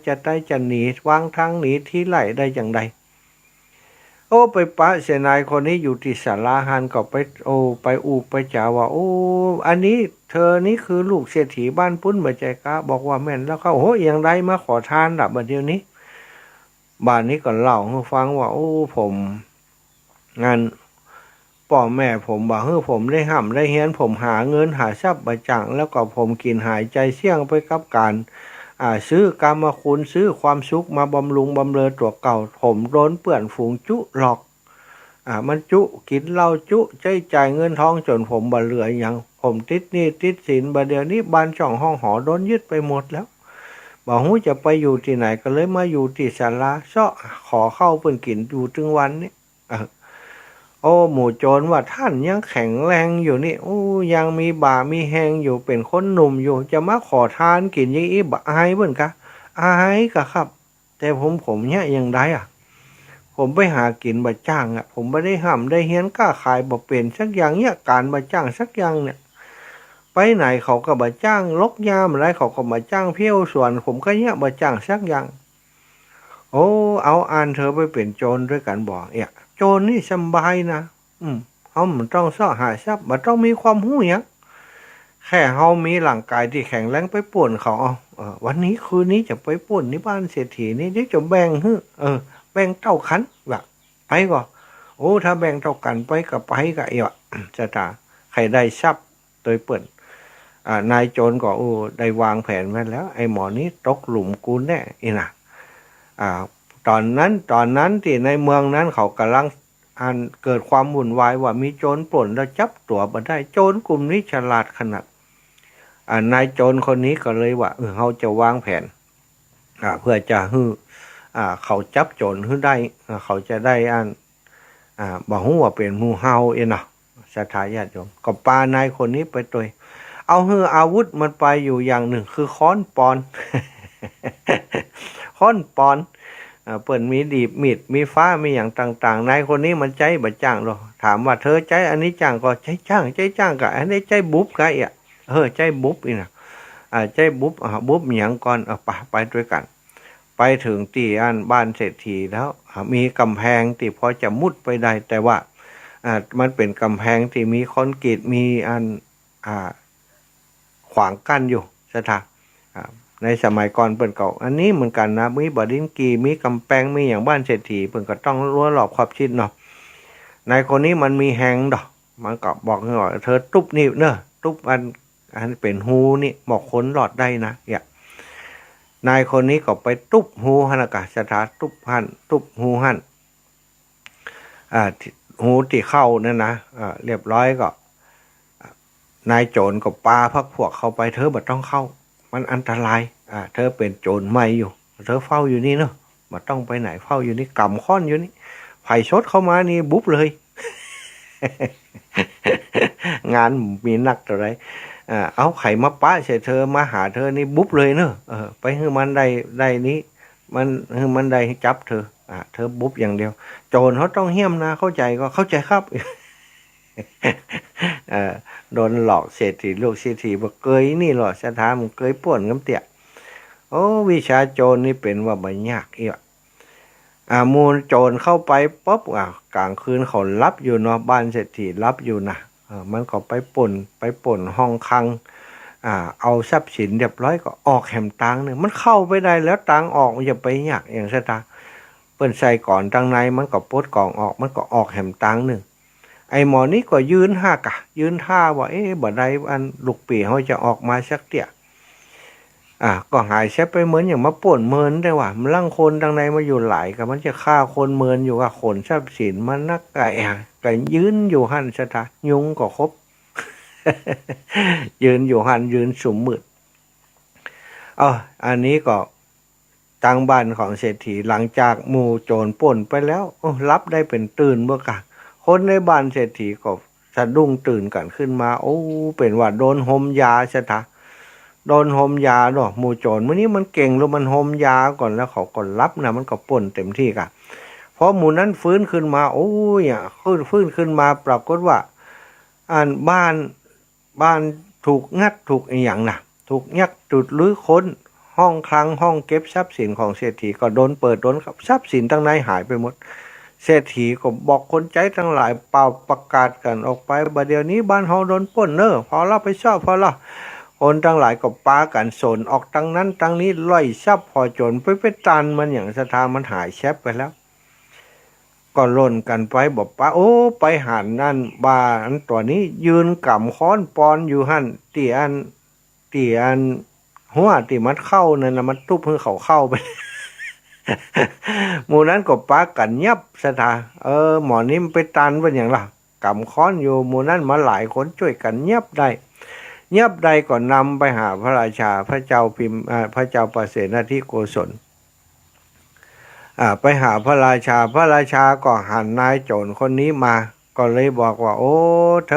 จะหนีวางทางหนีที่ไหลได้อย่างใดไปปะเสนายคนนี้อยู่ที่ศาลาหันก็ไปไปจ่าว่าอันนี้เธอนี่คือลูกเศรษฐีบ้านปุ้นบ่ใจกะบอกว่าแม่นแล้วเขาอย่างไรมาขอทานบัดเดี๋ยวนี้บ้านนี้ก็เล่าให้ฟังว่าผมงานพ่อแม่ผมบอกผมได้ห้ำได้เฮียนผมหาเงินหาทรัพย์มาจังแล้วก็ผมกินหายใจเสี่ยงไปกับการซื้อกรรมคุณซื้อความสุขมาบำรุงบำเรอตัวเก่าผมโดนเปื่อนฝูงจุหลอกมันจุกินเหล้าจุใจจ่ายเงินทองจนผมบ่เหลืออย่างผมติดหนี้ติดสินบ่เดี๋ยวนี้บ้านช่องห้องหอโดนยึดไปหมดแล้วบ่ฮู้จะไปอยู่ที่ไหนก็เลยมาอยู่ที่ศาลาขอเข้าเพิ่นกินอยู่ถึงวันนี้หมู่โจรว่าท่านยังแข็งแรงอยู่นี่ยังมีบ่ามีแหงอยู่เป็นคนหนุ่มอยู่จะมาขอทานกินอย่างนี้บ่อายเบิ่นกะอายกะครับแต่ผมเนี่ยยังได้ผมไปหากินบ่จ้างผมไม่ได้ห้ำได้เฮียนกล้าขายบ่เป็นสักอย่างเนี่ยการบ่จ้างสักอย่างเนี่ยไปไหนเขาก็บ่จ้างลกยามอะไรเขาก็บ่จ้างเพี้ยวส่วนผมก็เนี่ยบ่จ้างสักอย่างเอาเธอไปเป็นโจรด้วยกันบ่โจรนี่สบายนะมันต้องซ่อหาทรัพย์มันต้องมีความหู้อย่างแค่เฮามีร่างกายที่แข็งแรงไปป่วนเขาวันนี้คืนนี้จะไปป่วนที่บ้านเศรษฐีนี่เดี๋ยวจะแบ่งแบ่งเท่ากันแบบไปก็ถ้าแบ่งเท่ากันไปก็ไปก็จะตาใครได้ทรัพย์โดยเปิ่นนายโจรก็ได้วางแผนไว้แล้วไอ้หมอนี้ตกหลุมกูแน่นะตอนนั้นที่ในเมืองนั้นเขากำลังเกิดความวุ่นวายว่ามีโจรปล้นแล้วจับตัวมาได้โจรกลุ่มนี้ฉลาดขนาดนายโจรคนนี้ก็เลยว่าเขาจะวางแผนเพื่อจะเขาจับโจรให้ได้เขาจะได้บอกว่าเป็นหมู่เฮาเนาะสถาญาติโยมก็ปานายคนนี้ไปตัวเอาอาวุธมันไปอยู่อย่างหนึ่งคือค้อนปอนค้อนปอนเปิ่นมีดีบมีดมีฟ้ามีอย่างต่างๆนายคนนี้มันใจบ่จ้างหรอกถามว่าเธอใจอันนี้จ้างก็ใจจ้างกับอันนี้ใจบุ๊บกันใจบุ๊บนะใจบุ๊บอย่างก่อนไปด้วยกันไปถึงที่บ้านเศรษฐีแล้วมีกำแพงที่พอจะมุดไปได้แต่ว่ามันเป็นกำแพงที่มีคอนกรีตมีขวางกั้นอยู่สถาในสมัยก่อนเปิ่นเก่าอันนี้เหมือนกันนะมีบ่อดินกีมีกำแพงมีอย่างบ้านเศรษฐีเปิ่นก็ต้องรั้วรอบขอบชิดเนาะในคนนี้มันมีแหงดอกมันก็บอกว่าเธอตุ๊บนี่เนอะตุ๊บอันเป็นหูนี่บอกคนหลอดได้นะนายคนนี้ก็ไปตุ๊บหูหันอากาศสถาตุ๊บหูหันหูที่เข้านั่นนะเรียบร้อยก็นายโจรก็ปาพักพวกเข้าไปเธอบ่ต้องเข้ามันอันตรายเธอเป็นโจรใหม่อยู่เธอเฝ้าอยู่นี่เนอะบ่ต้องไปไหนเฝ้าอยู่นี่กำค้อนอยู่นี่ไผ่ชดเข้ามานี่บุ๊บเลย งานมีนักอะไรเอาไข่มาป้าใส่เธอมาหาเธอนี่บุ๊บเลยเนอะไปให้มันได้นี้มันให้มันได้จับเธอเธอบุ๊บอย่างเดียวโจรเขาต้องเหี้ยมนะเข้าใจก็เข้าใจครับ เออโดนหลอกเศรษฐีลูกเศรษฐีบอกเกยนี่หรอสถานมันเกยป่วนน้ำเตี่ยโอ้วิชาโจรนี่เป็นว่าบ่ยากอีกมูลโจรเข้าไปป๊บกลางคืนเขารับอยู่เนาะบ้านเศรษฐีรับอยู่นะมันก็ไปป่นห้องคังเอาทรัพย์สินเรียบร้อยก็ออกแหมตังหนึ่งมันเข้าไปได้แล้วตังออกมันจะไปยากอย่างสตาเปิ้นใส่ก่อนตังในมันก็ปลดกล่องออกมันก็ออกแหมตังหนึ่งไอ้หมอนี้ก็ยืนยืนท่าว่าบ่ได้อันลูกปีเขาจะออกมาสักเตี่ยก็หายแซบไปเหมือนอย่างมาป่วนเมินได้ว่ามันลังคนดังในมาอยู่หลายกับมันจะฆ่าคนเมินอยู่กับขนทรัพย์สินมันนักไก่ยืนอยู่หันสตายุงก็ครบ ยืนอยู่หันยืนสุมมืดอันนี้ก็ทางบ้านของเศรษฐีหลังจากหมู่โจรป่นไปแล้วรับได้เป็นตื่นเมื่อกะคนในบ้านเศรษฐีก็สะดุ้งตื่นกันขึ้นมาเป็นว่าโดนหมยาสตาโดนหมยาเนาะหมู่โจรมื้อนี้มันเก่งแล้วมันหมยาก่อนแล้วเขาก็รับนะมันก็ป่นเต็มที่กะพอหมู่นั้นฟื้นขึ้นมาฟื้นขึ้นมาปรากฏว่าบ้านถูกงัดถูกอย่างน่ะถูกยักจุดลื้อค้นห้องคลังห้องเก็บทรัพย์สินของเศรษฐีก็โดนเปิดโดนทรัพย์สินทั้งในหายไปหมดเศรษฐีก็บอกคนใจทั้งหลายเป่าประกาศกันออกไปบัดเดี๋ยวนี้บ้านเฮาโดนปล้นเนอะพอเราไปชอบพอเราคนทั้งหลายก็ปากันโซนออกตั้งนั้นตั้งนี้ล่อยทรัพย์พอจนไปตันมันอย่างสถานมันหายแชบไปแล้วก็ล่นกันไปบอกป้าไปหันนั่นบ้านตัวนี้ยืนกำค้อนปอนอยู่หั่นเตียนหัวตีมันเข้านั่นนะมันทุบให้เขาเข้าไป หมู่นั้นก็ปากันยับสถาหมอนี้มันไปตันเป็นอย่างล่ะกำค้อนอยู่หมู่นั้นมาหลายคนช่วยกันยับได้ก็นำไปหาพระราชาพระเจ้าพิมพระเจ้าประเสนทิโกศลไปหาพระราชาก็หันนายโจรคนนี้มาก็เลยบอกว่าเ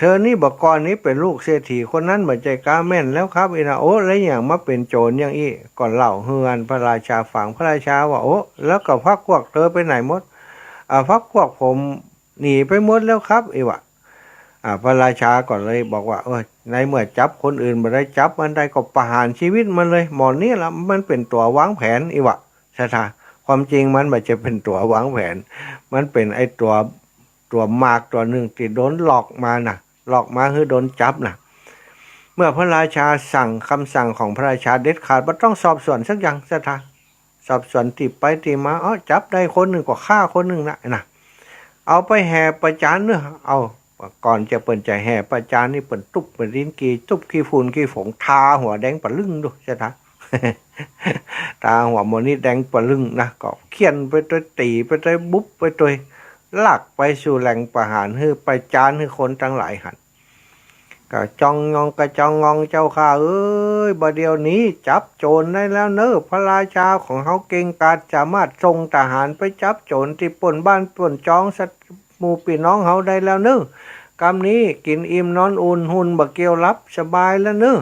ธอนี่บอกก่อนนี้เป็นลูกเศรษฐีคนนั้นเหมือนใจกล้าแม่นแล้วครับนะแล้วอย่างมาเป็นโจรอย่างอี้ก่อนเล่าเฮือนพระราชาฝังพระราชาว่าแล้วก็พักพวกเธอไปไหนหมดพักพวกผมหนีไปหมดแล้วครับวะพระราชาก่อนเลยบอกว่าในเมื่อจับคนอื่นมาได้จับมันได้ก็ประหารชีวิตมันเลยหมอนนี้ละมันเป็นตัววางแผนวะสถาความจริงมันไม่จะเป็นตัววางแผนมันเป็นไอตัวมากตัวหนึ่งที่โดนหลอกมาคือโดนจับนะเมื่อพระราชาคำสั่งของพระราชาเด็ดขาดว่าต้องสอบสวนสักอย่างสถาสอบสวนติดไปติดมาจับได้คนหนึ่งก็ฆ่าคนหนึ่งนะเอาไปแห่ประจานเนอะก่อนจะเปิดใจแห่ประจานนี่เปิดตุ๊บเปิดลิ้นกีตุ๊บขี้ฝุ่นขี้ฝงทาหัวแดงปะลึงดูสถา ตาหัวมันนี่แดงปะลึงนะก็เคียนไปตัวตีไปตัวบุ๊บไปตัวลากไปสู่แหล่งประหารให้ไปจานให้คนทั้งหลายหันก็จองงองเจ้าข้าบัดเดี๋ยวนี้จับโจรได้แล้วเนอะพระราชาของเขาเก่งกาจสามารถส่งทหารไปจับโจรที่ปล้นบ้านปล้นจองสัตว์หมู่พี่น้องเขาได้แล้วเนอะกำนี้กินอิ่มนอนอุ่นหุ่นบะเกียวรับสบายแล้วเนอะ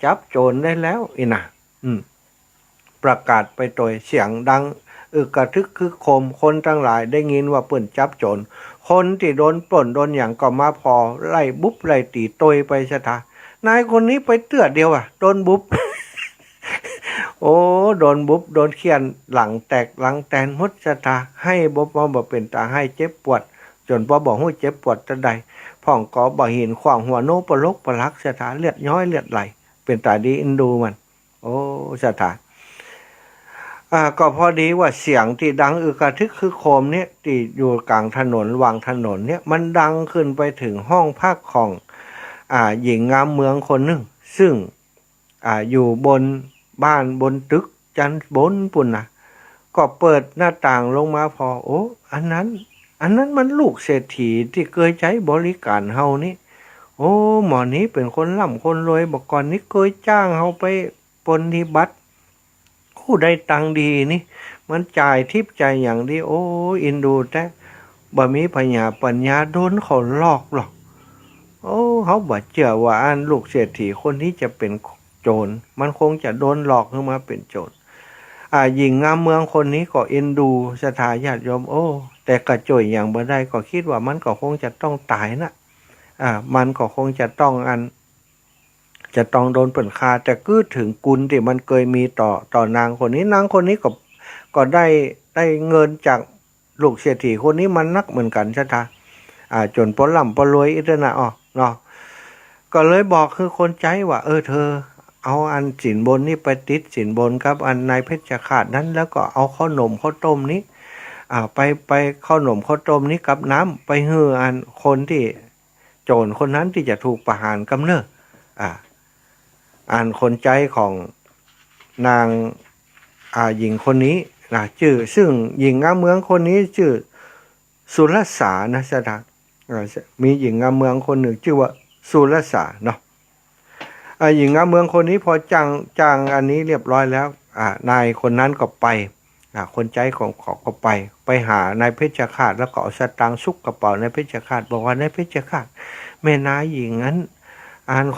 จับโจรได้แล้วนะประกาศไปโดยเสียงดังกระทึกคือโคมคนทั้งหลายได้ยินว่าเปิ่นจับโจรคนที่โดนปล้นโดนอย่างก็มาพอไล่บุ๊บไล่ตีตยไปสถานายคนนี้ไปเตื้อเดียวโดนบุ๊บ โดนบุ๊บโดนเขียนหลังแตกหลังแตนมุดสถาให้บ่เป็นตาให้เจ็บปวดจนบ่หู้เจ็บปวดจะใดพ่องก็บ่เห็นขวางหัวโนปลกปลักสถาเลือดย้อยเลือดไหลเป็นตาดีอินดูมันสถาก็พอดีว่าเสียงที่ดังกระทึกคือโคมเนี่ยที่อยู่กลางถนนวางถนนเนี่ยมันดังขึ้นไปถึงห้องพักของหญิงงามเมืองคนหนึ่งซึ่งอยู่บนบ้านบนตึกจันบนปุ่นนะก็เปิดหน้าต่างลงมาพออันนั้นมันลูกเศรษฐีที่เคยใช้บริการเฮานี่หมอนี้เป็นคนร่ำคนรวยบอกก่อนนี้เคยจ้างเฮาไปปฏิบัติคู่ได้ตังดีนี่มันจ่ายทิปจ่ายอย่างดีอินดูแต่ บ่มีพญาปัญญาโดนเขาลอกหรอกโอ้เขาบ่เชื่อว่าอันลูกเศรษฐีคนนี้จะเป็นโจรมันคงจะโดนหลอกขึ้นมาเป็นโจรหญิงงามเมืองคนนี้ก็เอ็นดูศรัทธาญาติโยมโอ้แต่กระจ่อยอย่างบ่ได้ก็คิดว่ามันก็คงจะต้องตายนะมันก็คงจะต้องจะต้องโดนเปิ่นคาแต่กื้อถึงกุลที่มันเคยมีต่อนางคนนี้นางคนนี้ก็ได้เงินจากลูกเศรษฐีคนนี้มันนักเหมือนกันใช่ไหมจนปนล่ำปนรวยอิตนะเนาะก็เลยบอกคือคนใจว่าเธอเอาอันสินบนนี่ไปติดสินบนครับอันนายเพชรขาดนั้นแล้วก็เอาข้าวหนมข้าวต้มนี้ไปข้าวหนมข้าวต้มนี้กับน้ำไปเฮืออันคนที่โจรคนนั้นที่จะถูกประหารกำเนิดอันคนใจของนางหญิงคนนี้นะชื่อซึ่งหญิงงามเมืองคนนี้ชื่อสุรสานะสถามีหญิงงามเมืองคนหนึ่งชื่อว่าสุรสาเนาะหญิงงามเมืองคนนี้พอจ้างอันนี้เรียบร้อยแล้วนายคนนั้นก็ไปคนใจของเขาก็ไปหานายเพชฌฆาตแล้วก็เอาสตางค์ซุกกระเป๋านายเพชฌฆาตบอกว่านายเพชฌฆาตแม่นายหญิงนั้น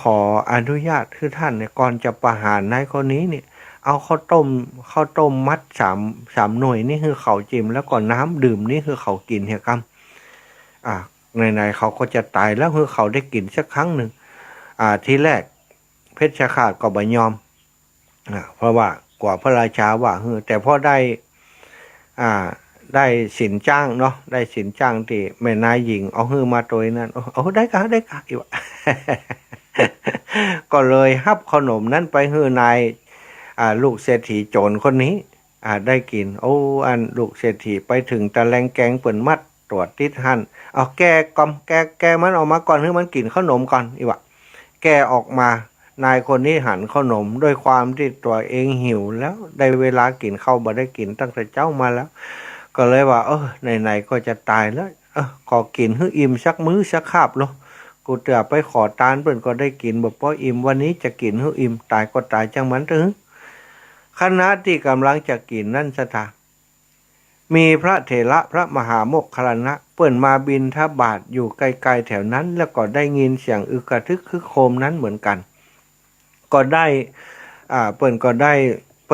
ขออนุญาตคือท่านเนี่ยก่อนจะประหารนายคนนี้เนี่ยเอาข้าวต้มมัดสามหน่วยนี่คือเขาจิ้มแล้วก็น้ำดื่มนี่คือเขากินเหี่ยครับในเขาก็จะตายแล้วคือเขาได้กินสักครั้งหนึ่งทีแรกเพชฌฆาตก็บ่ยอมเพราะว่ากว่าพระราชาว่าแต่พอได้สินจ้างเนาะได้สินจ้างที่แม่นายหญิงเอามาตัวนั้นได้กะอีก ก็เลยฮับขนมนั้นไปนายลูกเศรษฐีโจรคนนี้ได้กินอันลูกเศรษฐีไปถึงตะแลงแกงเปิ่นมัดตรวจติดหั่นเอาแกมันออกมาก่อนให้มันกินขนมก่อนอีกว่าแกออกมานายคนนี้หั่นขนมด้วยความที่ตัวเองหิวแล้วได้เวลากินข้าวบ่ได้กินตั้งแต่เจ้ามาแล้วก็เลยว่าไหนๆก็จะตายแล้วขอกินให้อิ่มสักมื้อสักคาบเนาะกูเตือไปขอทานเพิ่นก็ได้กินบ่พออิ่มวันนี้จะกินให้อิ่มตายก็ตายจังมันถึงขณะที่กำลังจะกินนั่นสถามีพระเถระพระมหาโมคคัลลานะเปิ้นมาบิณฑบาตอยู่ไกลๆแถวนั้นแล้วก็ได้ยินเสียงอึกกระทึกคึกโครมนั้นเหมือนกันก็ได้เปิ้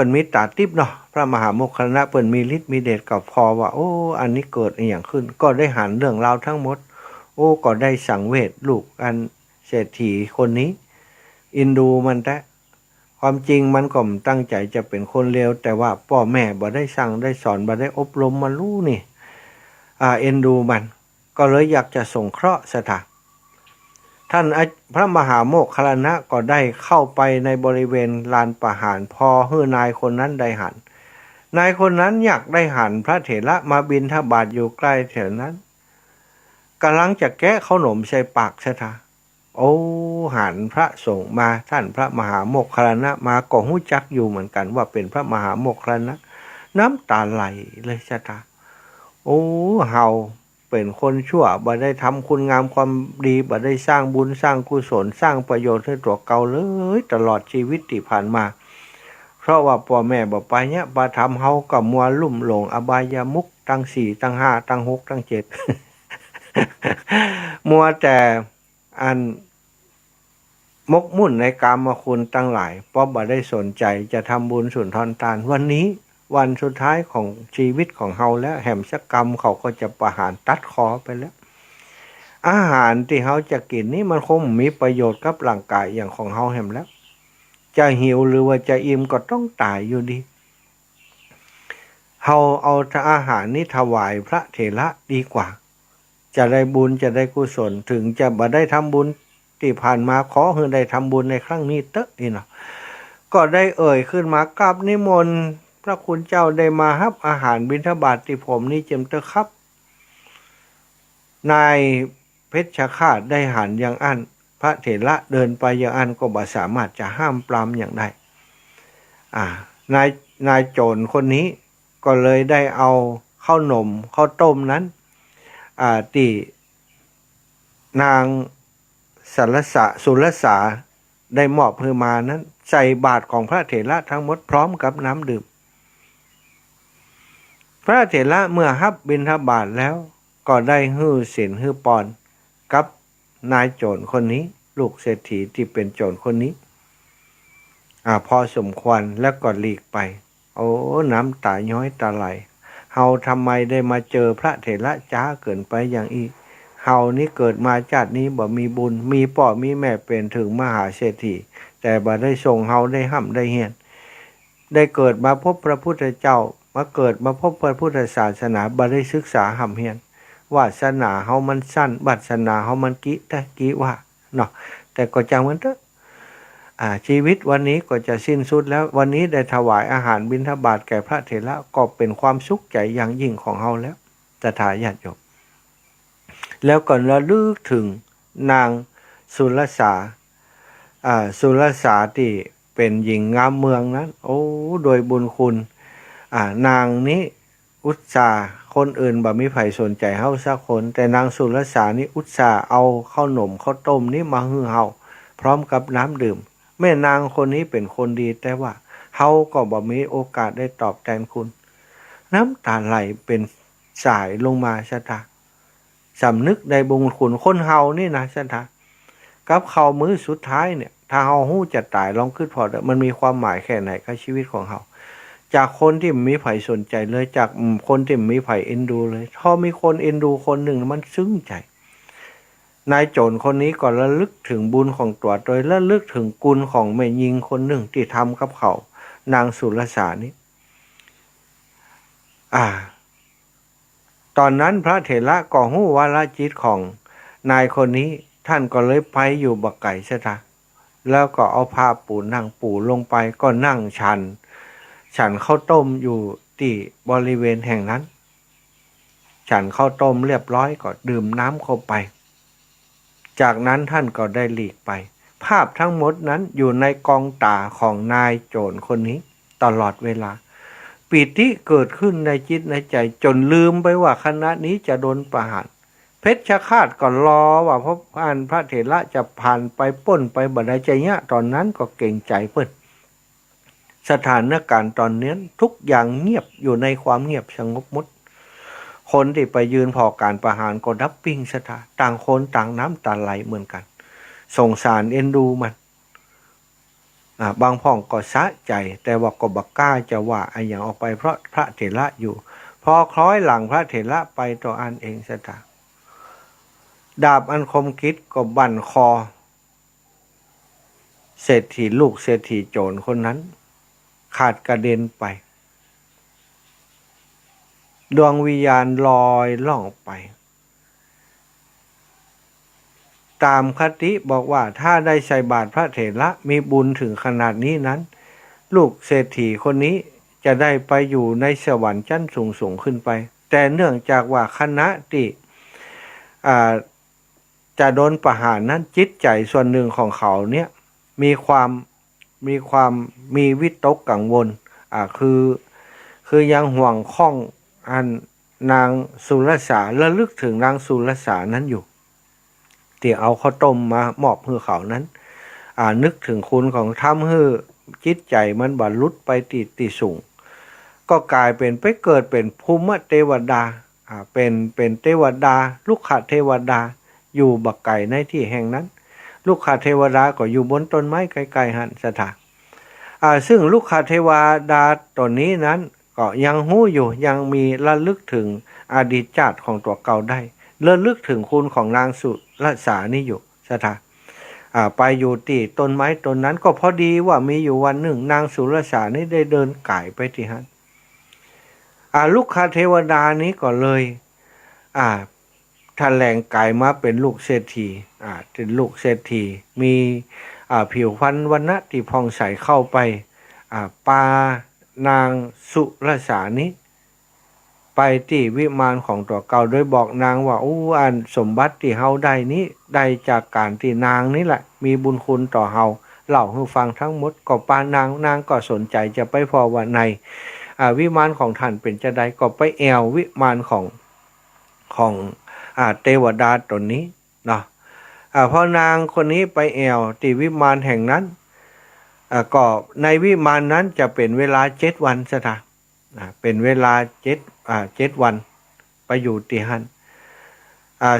นมีตาทิพย์เนาะพระมหาโมคคัลลานะเปิ้นมีฤทธิ์มีเดชกับพอว่าอันนี้เกิดอย่างขึ้นก็ได้หันเรื่องราวทั้งหมดก็ได้สังเวชลูกอันเศรษฐีคนนี้อินดูมันแต่ความจริงมันก็ตั้งใจจะเป็นคนเลวแต่ว่าพ่อแม่บ่ได้สั่งได้สอนบ่ได้อบรมมารู้นี่เอ็นดูมันก็เลยอยากจะสงเคราะห์สถานท่านพระมหาโมคคัลลานะก็ได้เข้าไปในบริเวณลานประหารพอให้นายคนนั้นได้หันนายคนนั้นอยากได้หันพระเถระมาบิณฑบาตอยู่ใกล้แถวนั้นกำลังจะแกะขนมใส่ปากซะท่าหันพระสงฆ์มาท่านพระมหาโมคคัลลานะมาก็ฮู้จักอยู่เหมือนกันว่าเป็นพระมหาโมคคัลลานะน้ำตาไหลเลยซะท่าเฮาเป็นคนชั่วบ่ได้ทำคุณงามความดีบ่ได้สร้างบุญสร้างกุศลสร้างประโยชน์ให้ตัวเก่าเลยตลอดชีวิตที่ผ่านมาเพราะว่าพ่อแม่บ่ไปเนี่ยบ่ทำเฮาก็มัวลุ่มหลงอบายามุขตั้ง4ตั้ง5ตั้ง6ตั้ง7 มัวแต่อันมกมุ่นในกามคุณตั้งหลายเพราะบ่ได้สนใจจะทำบุญสุนทรทานวันนี้วันสุดท้ายของชีวิตของเฮาแล้วแหมสักกรรมเขาก็จะประหารตัดคอไปแล้วอาหารที่เฮาจะกินนี่มันคงมีประโยชน์กับร่างกายอย่างของเฮาแหมแล้วจะหิวหรือว่าจะอิ่มก็ต้องตายอยู่ดีเฮาเอาอาหารนี้ถวายพระเถระดีกว่าจะได้บุญจะได้กุศลถึงจะบ่ได้ทำบุญที่ผ่านมาขอให้ได้ทำบุญในครั้งนี้เตอะนี่เนาะก็ได้ขึ้นมากราบนิมนต์พระคุณเจ้าได้มารับอาหารบิณฑบาตที่ผมนี่เจมเตอครับนายเพชฌฆาตได้หันอย่างอันพระเถระเดินไปอย่างอันก็บ่สามารถจะห้ามปรามอย่างใดนายโจรคนนี้ก็เลยได้เอาข้าวหนมข้าวต้มนั้นที่นางสุรสาได้มอบให้มานั้นใส่บาตรของพระเถระทั้งหมดพร้อมกับน้ำดื่มพระเถระเมื่อรับบิณฑบาตแล้ว ก็ได้ฮื้อสินฮื้อปอนกับนายโจรคนนี้ลูกเศรษฐีที่เป็นโจรคนนี้พอสมควรแล้วก็หลีกไปโอ้น้ำตาย้อยตาไหลเฮาทำไมได้มาเจอพระเถระจ้าเกินไปอย่างอีเฮานี่เกิดมาชาตินี้บ่มีบุญมีพ่อมีแม่เป็นถึงมหาเศรษฐีแต่บ่ได้ส่งเฮาได้ห้ำได้เฮียนได้เกิดมาพบพระพุทธเจ้ามาเกิดมาพบพระพุทธศาสนาบ่ได้ศึกษาห้ำเฮียนวาสนาเฮามันสั้นบัสนาเฮามันกิว่าเนาะแต่ก็จังมันเถอะชีวิตวันนี้ก็จะสิ้นสุดแล้ววันนี้ได้ถวายอาหารบิณฑบาตแก่พระเถระก็เป็นความสุขใจอย่างยิ่งของเฮาแล้วศรัทธาญาติโยมแล้วก็ระลึกถึงนางสุรสาที่เป็นหญิงงามเมืองนั้นโอ้โดยบุญคุณนางนี้อุตสาห์คนอื่นบ่มีไผสนใจเฮาสักคนแต่นางสุรสานี้อุตสาห์เอาข้าวหนมข้าวต้มนี้มาให้เฮาพร้อมกับน้ำดื่มแม่นางคนนี้เป็นคนดีแต่ว่าเฮาก็บ่มีโอกาสได้ตอบแทนคุณน้ำตาไหลเป็นสายลงมาซะตาสำนึกในบุญคุณคนเฮานี่นะซะตากับเขามื้อสุดท้ายเนี่ยถ้าเฮาฮู้จะตายลองคิดพอมันมีความหมายแค่ไหนกับชีวิตของเฮาจากคนที่มีไผสนใจเลยจากคนที่มีไผเอ็นดูเลยพอมีคนเอ็นดูคนหนึ่งมันซึ้งใจนายโจรคนนี้ก็ระลึกถึงบุญของตัวโดยระลึกถึงกุลของแม่หญิงคนหนึ่งที่ทำกับเขานางสุรสานี้ตอนนั้นพระเถระก็ฮู้วาระจิตของนายคนนี้ท่านก็เลยไปอยู่บักไก่ซะทะแล้วก็เอาผ้าปูนั่งปูลงไปก็นั่งฉันข้าวต้มอยู่ที่บริเวณแห่งนั้นฉันข้าวต้มเรียบร้อยก็ดื่มน้ำเข้าไปจากนั้นท่านก็ได้หลีกไปภาพทั้งหมดนั้นอยู่ในกองตาของนายโจรคนนี้ตลอดเวลาปิติเกิดขึ้นในจิตในใจจนลืมไปว่าคณะนี้จะโดนประหารเพชฌฆาตก็รอว่าพระเถระจะผ่านไปป้นไปบัดใดใจเนี้ยตอนนั้นก็เก่งใจเพิ่นสถานการณ์ตอนนี้ทุกอย่างเงียบอยู่ในความเงียบสงบหมดคนที่ไปยืนพอการประหารก็ดับปิ้งสถาต่างคนต่างน้ำตาไหลเหมือนกันสงสารเอ็นดูมันบางพ่องก็สะใจแต่ว่าก็บักกล้าจะว่าไอ้อย่างออกไปเพราะพระเถระอยู่พอคล้อยหลังพระเถระไปตัวอันเองสถาดาบอันคมคิดก็บั่นคอเศรษฐีลูกเศรษฐีโจรคนนั้นขาดกระเด็นไปดวงวิญญาณลอยล่องไปตามคติบอกว่าถ้าได้ใส่บาตรพระเถระมีบุญถึงขนาดนี้นั้นลูกเศรษฐีคนนี้จะได้ไปอยู่ในสวรรค์ชั้นสูงขึ้นไปแต่เนื่องจากว่าคณะที่จะโดนประหารนั้นจิตใจส่วนหนึ่งของเขาเนี่ยมีวิตกกังวลคือยังห่วงข้องอันนางสุรสาระลึกถึงนางสุรสานั้นอยู่ที่เอาข้าวต้มมามอบให้เขานั้นนึกถึงคุณของทำให้จิตใจมันบรรลุไปติสูงก็กลายเป็นไปเกิดเป็นภูมิเทวดาเป็นเทวดาลูกขเทวดาอยู่บักไก่ในที่แห่งนั้นลูกขเทวดาก็อยู่บนต้นไม้ไกลๆหันสถานซึ่งลูกขเทวดาตนนี้นั้นก็ยังหู้อยู่ยังมีระลึกถึงอดีตชาติของตัวเก่าได้ระลึกถึงคุณของนางสุรสานี่อยู่สถานไปอยู่ที่ต้นไม้ต้นนั้นก็พอดีว่ามีอยู่วันหนึ่งนางสุรสานี่ได้เดินก่ายไปที่หันลูกขเทวดานี้ก็เลยแถลงกายมาเป็นลูกเศรษฐีเป็นลูกเศรษฐีมีผิวพรรณวรรณะที่ผ่องใสเข้าไปปานางสุรสานี้ไปที่วิมานของตัวเก่าโดยบอกนางว่าอันสมบัติที่เฮาได้นี้ได้จากการที่นางนี่แหละมีบุญคุณต่อเฮาเล่าให้ฟังทั้งหมดก็ปานางก็สนใจจะไปพอว่าในวิมานของท่านเป็นจะใดก็ไปแอววิมานของเทวดาตนนี้เนาะพอนางคนนี้ไปแอวที่วิมานแห่งนั้นก็ในวิมานนั้นจะเป็นเวลา7 วันซะท่าเป็นเวลา7 วันไปอยู่ที่หัน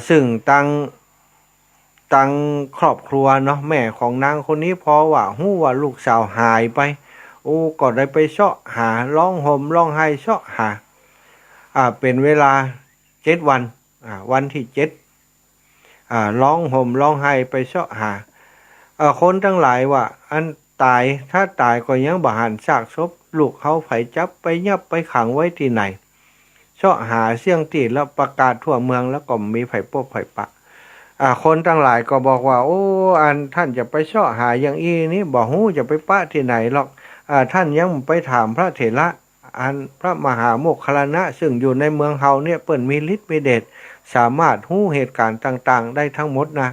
ซึ่งตั้งครอบครัวเนาะแม่ของนางคนนี้พอว่าฮู้ว่าลูกสาวหายไปโอ้ก็ได้ไปเสาะหาร้องห่มร้องไห้เสาะหาเป็นเวลา7 วันวันที่7ร้องห่มร้องไห้ไปเสาะหาคนทั้งหลายว่าอันตายถ้าตายก็ยังบ่หันซากศพลูกเขาไผจับไปยับไปขังไว้ที่ไหนเสาะหาเสียงตีแล้วประกาศทั่วเมืองแล้วก็มีไผพบไผปะคนทั้งหลายก็บอกว่าโอ้อันท่านจะไปเสาะหาอย่างอีนี้บ่ฮู้จะไปปะที่ไหนหรอกท่านยังไปถามพระเถระอันพระมหาโมคคัลลานะซึ่งอยู่ในเมืองเฮาเนี่ยเปิ้นมีฤทธิ์มีเดชสามารถฮู้เหตุการณ์ต่างๆได้ทั้งหมดนะ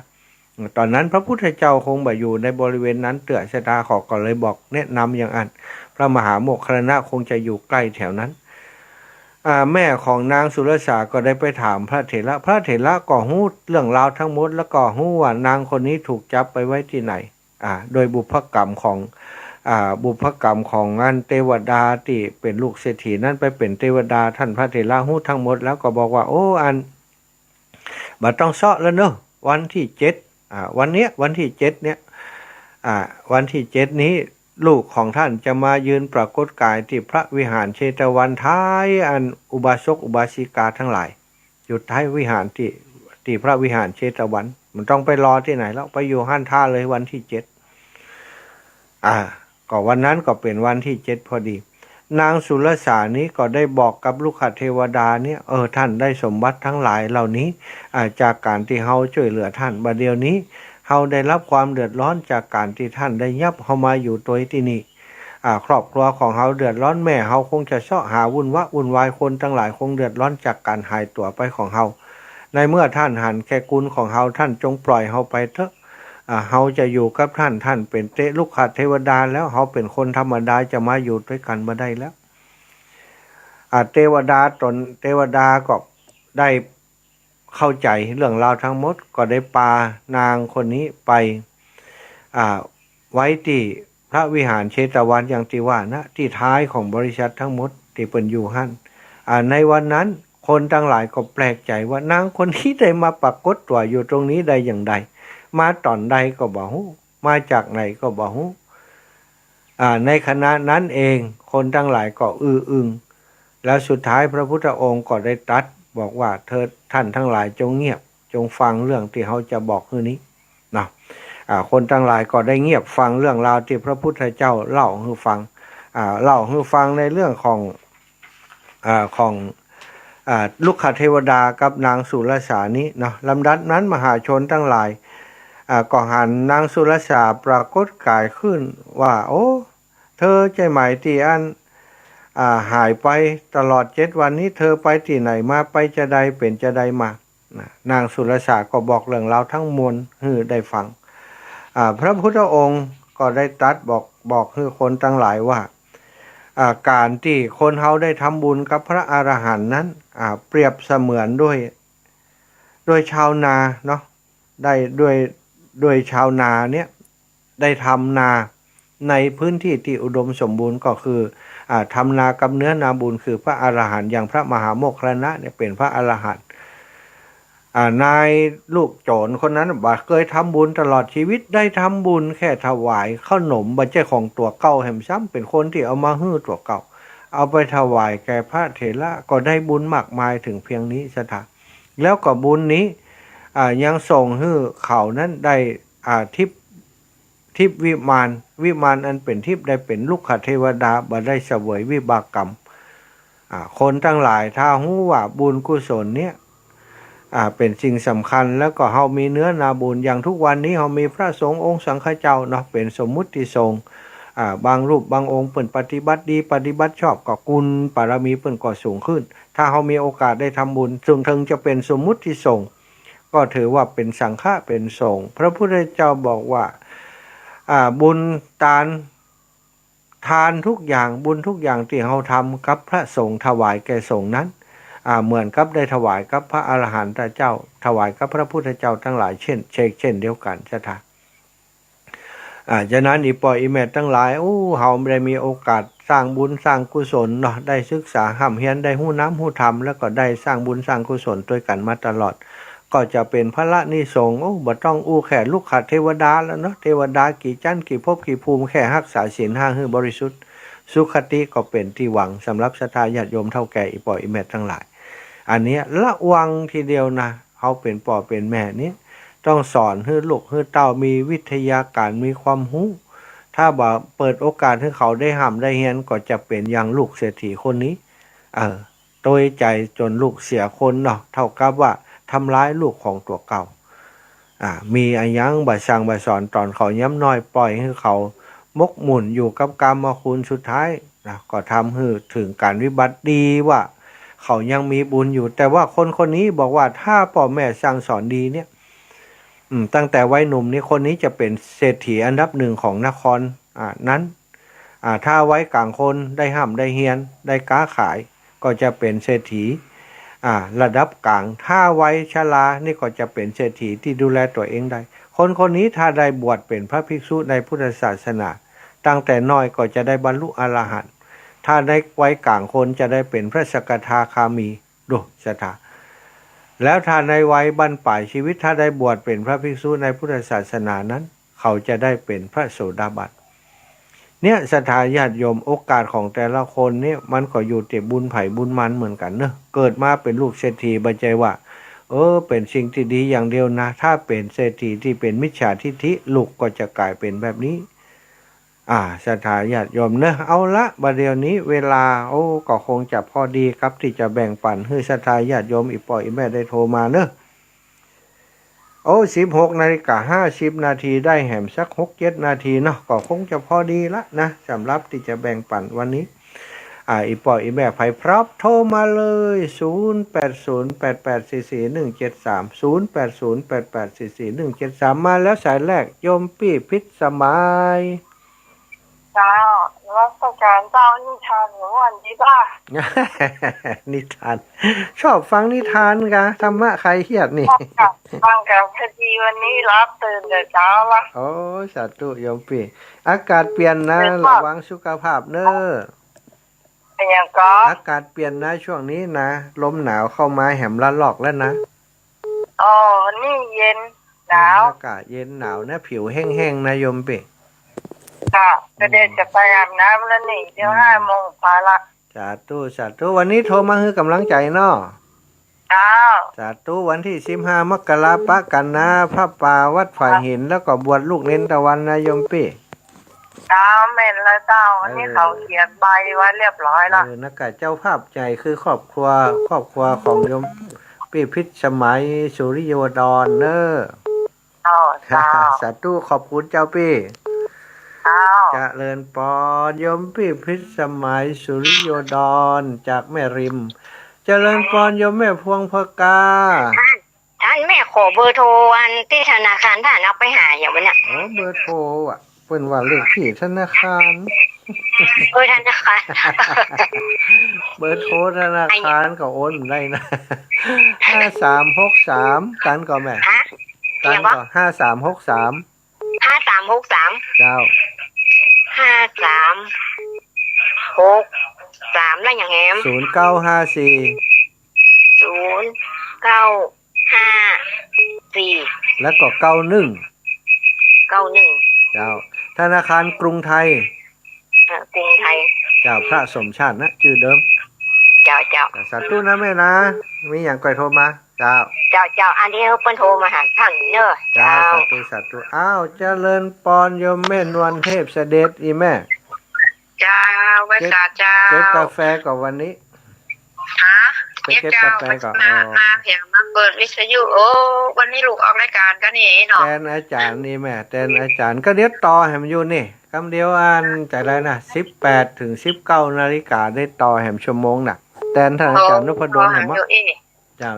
ตอนนั้นพระพุทธเจ้าคงบ่อยู่ในบริเวณนั้นเตื้อชะตาขอก็เลยบอกแนะนำอย่างอันพระมหาโมคคัลลานะคงจะอยู่ใกล้แถวนั้นแม่ของนางสุรสาก็ได้ไปถามพระเถระพระเถระก็ฮู้เรื่องราวทั้งหมดแล้วก็ฮู้ว่านางคนนี้ถูกจับไปไว้ที่ไหนโดยบุพกรรมของงานเทวดาที่เป็นลูกเศรษฐีนั้นไปเป็นเทวดาท่านพระเถระฮู้ทั้งหมดแล้วก็บอกว่าโอ้อันบ่ต้องเซาะแล้วเนอะวันที่7วันเนี้ยวันที่7เนี่ยวันที่7นี้ลูกของท่านจะมายืนปรากฏกายที่พระวิหารเชตวันท้ายอันอุบาสกอุบาสิกาทั้งหลายอยู่ท้ายวิหารที่พระวิหารเชตวันมันต้องไปรอที่ไหนแล้วไปอยู่ห้านท่าเลยวันที่7ก็วันนั้นก็เป็นวันที่7พอดีนางสุรสานี้ก็ได้บอกกับลูกขเทวดาเนี่ยท่านได้สมบัติทั้งหลายเหล่านี้จากการที่เฮาช่วยเหลือท่านบัดเดี๋ยวนี้เฮาได้รับความเดือดร้อนจากการที่ท่านได้ยับเฮามาอยู่ตัวที่นี่ครอบครัวของเฮาเดือดร้อนแม่เฮาคงจะเสาะหาวุ่นวายคนทั้งหลายคงเดือดร้อนจากการหายตัวไปของเฮาในเมื่อท่านหันแค่กุลของเฮาท่านจงปล่อยเฮาไปเถอะเฮาจะอยู่กับท่านเป็นลูกขเทวดาแล้วเฮาเป็นคนธรรมดาจะมาอยู่ด้วยกันบ่ได้แล้วเทวดาก็ได้เข้าใจเรื่องราวทั้งหมดก็ได้ปานางคนนี้ไปไว้ที่พระวิหารเชตวันอย่างที่ว่านะที่ท้ายของบริษัททั้งหมดที่เปิ้นอยู่หั่นในวันนั้นคนทั้งหลายก็แปลกใจว่านางคนนี้ได้มาปรากฏตัวอยู่ตรงนี้ได้อย่างใดมาตอนใดก็บ่ฮู้มาจากไหนก็บ่ฮู้ในขณะนั้นเองคนทั้งหลายก็อึ้งแล้วสุดท้ายพระพุทธองค์ก็ได้ตรัสบอกว่าท่านทั้งหลายจงเงียบจงฟังเรื่องที่เขาจะบอกคืนนี้นะคนทั้งหลายก็ได้เงียบฟังเรื่องราวที่พระพุทธเจ้าเล่าให้ฟังในเรื่องของลูกขเทวดากับนางสุรสานี้เนาะลำดับนั้นมหาชนทั้งหลายก็หันนางสุรสาปรากฏกายขึ้นว่าโอ้เธอใจหมายที่อันหายไปตลอด7 วันนี้เธอไปที่ไหนมาไปจะใดเป็นจะใดมานางสุรสาก็บอกเรื่องราวทั้งมวลให้ได้ฟังพระพุทธองค์ก็ได้ตรัสบอกให้คนทั้งหลายว่าการที่คนเฮาได้ทำบุญกับพระอรหันต์นั้นเปรียบเสมือนด้วยชาวนาเนาะได้ด้วยชาวนาเนี่ยได้ทำนาในพื้นที่ที่อุดมสมบูรณ์ก็คือทำนากับเนื้อนาบุญคือพระอรหันต์อย่างพระมหาโมคคัลลานะเนี่ยเป็นพระอรหันต์นายลูกโจรคนนั้นบ่เคยทำบุญตลอดชีวิตได้ทำบุญแค่ถวายขนมบ่ใช่ของตัวเก่าแห่มซ้ำเป็นคนที่เอามาฮื้อตัวเก่าเอาไปถวายแก่พระเถระก็ได้บุญมากมายถึงเพียงนี้ซะท่าแล้วก็บุญนี้ยังส่งให้เขานั้นได้ทิพวิมานอันเป็นทิพย์ได้เป็นลูกขเทวดาบ่ได้เสวยวิบากกรรมคนทั้งหลายถ้าฮู้ว่าบุญกุศลเนี่ยเป็นสิ่งสำคัญแล้วก็เฮามีเนื้อนาบุญอย่างทุกวันนี้เฮามีพระสงฆ์องค์สังฆเจ้าเนาะเป็นสมมุติสงฆ์บางรูปบางองค์เปิ้นปฏิบัติดีปฏิบัติชอบก็กุลบารมีเปิ้นก็สูงขึ้นถ้าเฮามีโอกาสได้ทำบุญถึงจะเป็นสมมุติสงฆ์ก็ถือว่าเป็นสังฆะเป็นสงฆ์พระพุทธเจ้าบอกว่าบุญทานทุกอย่างบุญทุกอย่างที่เราทำกับพระสงฆ์ถวายแก่สงฆ์นั้นเหมือนกับได้ถวายกับพระอรหันตเจ้าถวายกับพระพุทธเจ้าทั้งหลายเช่นเดียวกันใช่ไหมฉะนั้นอีปอยอีแม่ทั้งหลายเฮาได้มีโอกาสสร้างบุญสร้างกุศลเนาะได้ศึกษาห้ำเฮียนได้ฮู้น้ำฮู้ธรรมแล้วก็ได้สร้างบุญสร้างกุศลด้วยกันมาตลอด ก็จะเป็นพระนิสงฆ์โอ้บ่ต้องอู้แค่ลูกขัดเทวดาแล้วเนาะเทวดากี่จันทร์กี่ภพกี่ภูมิแค่รักษาศีล5ให้บริสุทธิ์สุขติก็เป็นที่หวังสำหรับศรัทธาญาติโยมเท่าแก่อีป่ออีแม่ทั้งหลายอันนี้ระวังทีเดียวนะเขาเป็นป่อเป็นแม่นี้ต้องสอนให้ลูกให้เต้ามีวิทยาการมีความรู้ถ้าบ่เปิดโอกาสให้เขาได้ห้ามได้เฮียนก็จะเป็นอย่างลูกเศรษฐีคนนี้โดยใจจนลูกเสียคนเนาะเท่ากับว่าทำร้ายลูกของตัวเก่ามีอายังบ่สั่งบ่สอนตอนเขาย้ำน้อยปล่อยให้เขามกหมุนอยู่กับกรรมคุณสุดท้ายนะก็ทำให้ถึงการวิบัติดีว่าเขายังมีบุญอยู่แต่ว่าคนคนนี้บอกว่าถ้าพ่อแม่สั่งสอนดีเนี่ยตั้งแต่วัยหนุ่มนี้คนนี้จะเป็นเศรษฐีอันดับหนึ่งของนครนั้นถ้าไว้กลางคนได้ห้ามได้เฮียนได้ค้าขายก็จะเป็นเศรษฐีระดับกลางถ้าไว้ชรานี่ก็จะเป็นเศรษฐีที่ดูแลตัวเองได้คนคนนี้ถ้าได้บวชเป็นพระภิกษุในพุทธศาสนาตั้งแต่น้อยก็จะได้บรรลุอรหันต์ถ้าได้ไว้กลางคนจะได้เป็นพระสกทาคามีดูสถาแล้วถ้าในวัยบรรปลายชีวิตถ้าได้บวชเป็นพระภิกษุในพุทธศาสนานั้นเขาจะได้เป็นพระโสดาบันเนี่ยศรัทธาญาติโยมโอกาสของแต่ละคนเนี่ยมันก็อยู่ที่บุญไผ่บุญมันเหมือนกันเนอะเกิดมาเป็นลูกเศรษฐีบัจจัยว่าเป็นสิ่งที่ดีอย่างเดียวนะถ้าเป็นเศรษฐีที่เป็นมิจฉาทิฏฐิลูกก็จะกลายเป็นแบบนี้ศรัทธาญาติโยมเนอะเอาละบัดเดี๋ยวนี้เวลาก็คงจะพอดีครับที่จะแบ่งปันให้ศรัทธาญาติโยมอีป่ออีแม่ได้โทรมาเนอะ16:50 นาทีได้แหมสัก6-7 นาทีเนาะก็คงจะพอดีละนะสำหรับที่จะแบ่งปันวันนี้อีป่ออีแม่ไผ่พร้อมโทรมาเลย0808844173 0808844173มาแล้วสายแรกโยมปี้พิษสมัยเจ้ารัชการเจ้านิทานหรือวันนี้ป่ะ นิทานชอบฟังนิทานกะธรรมะใครเครียดนี่ฟังกับพอดีวันนี้รับตื่นแต่เช้าละโอ้สาธุโยมพี่อากาศเปลี่ยนนะระวังสุขภาพเนอะเป็นยังก็อากาศเปลี่ยนนะช่วงนี้นะลมหนาวเข้ามาแหมละลอกแล้วนะนี่เย็นหนาวอากาศเย็นหนาวนะผิวแห้งๆนะโยมพี่ค่ะก็เดี๋ยวจะไปอาบน้ำแล้วนี่เดี๋ยว5 โมงพาละสาธุวันนี้โทรมาให้กำลังใจเนาะสาธุวันที่15 มกราคมกันนะพระป่าวัดฝ่ายหินแล้วก็บวชลูกเน้นตะวันนะโยมพี่เม่นแล้วเจ้าอันนี้เขาเขียนใบไว้เรียบร้อยละนักกะเจ้าภาพใจคือครอบครัวของโยมพี่พิษสมัยสุริโยดรเนอะสาธุขอบคุณเจ้าพี่เจริญปอนโยมพี่พิษสมัยสุริโยดรจากแม่ริมเจริญปอนโยมแม่พวงพกาท่านแม่ขอเบอร์โทรอันที่ธนาคารท่านเอาไปหาอย่างวันเนี้ยเบอร์โทรเพิ่นว่าเลขที่ธนาคารธนาคารเบอร์โทรธนาคารก็โอนได้นะ5363กันก็แม่กันก็5363เจ้า5363แล้วอย่างแหม0954แล้วก็91เจ้าธนาคารกรุงไทยเจ้าพระสมชาตินะชื่อเดิมเจ้าสาธุนะแม่นะมีอย่างก่อยโทรมาเจ้าอันนี้เพิ่นโทรมาหาท่านเนอะเจ้าสาธุอ้าวเจริญปอนโยมแม่นวลเทพเสด็จอีแม่เจ้าไว้สาเจ้าเก็บกาแฟก่อนวันนี้เก็บกาแฟก่อนมาเพียงมาเปิดวิทยุวันนี้ลูกออกรายการกันนี่เนาะแทนอาจารย์นี่แม่แทนอาจารย์ก็เดี๋ยวต่อแหมอยู่นี่คำเดียวอันจากไรนะ18 ถึง 19 นาฬิกาได้ต่อแหมชั่วโมงน่ะแทนท่านอาจารย์นพดลแหมเจ้า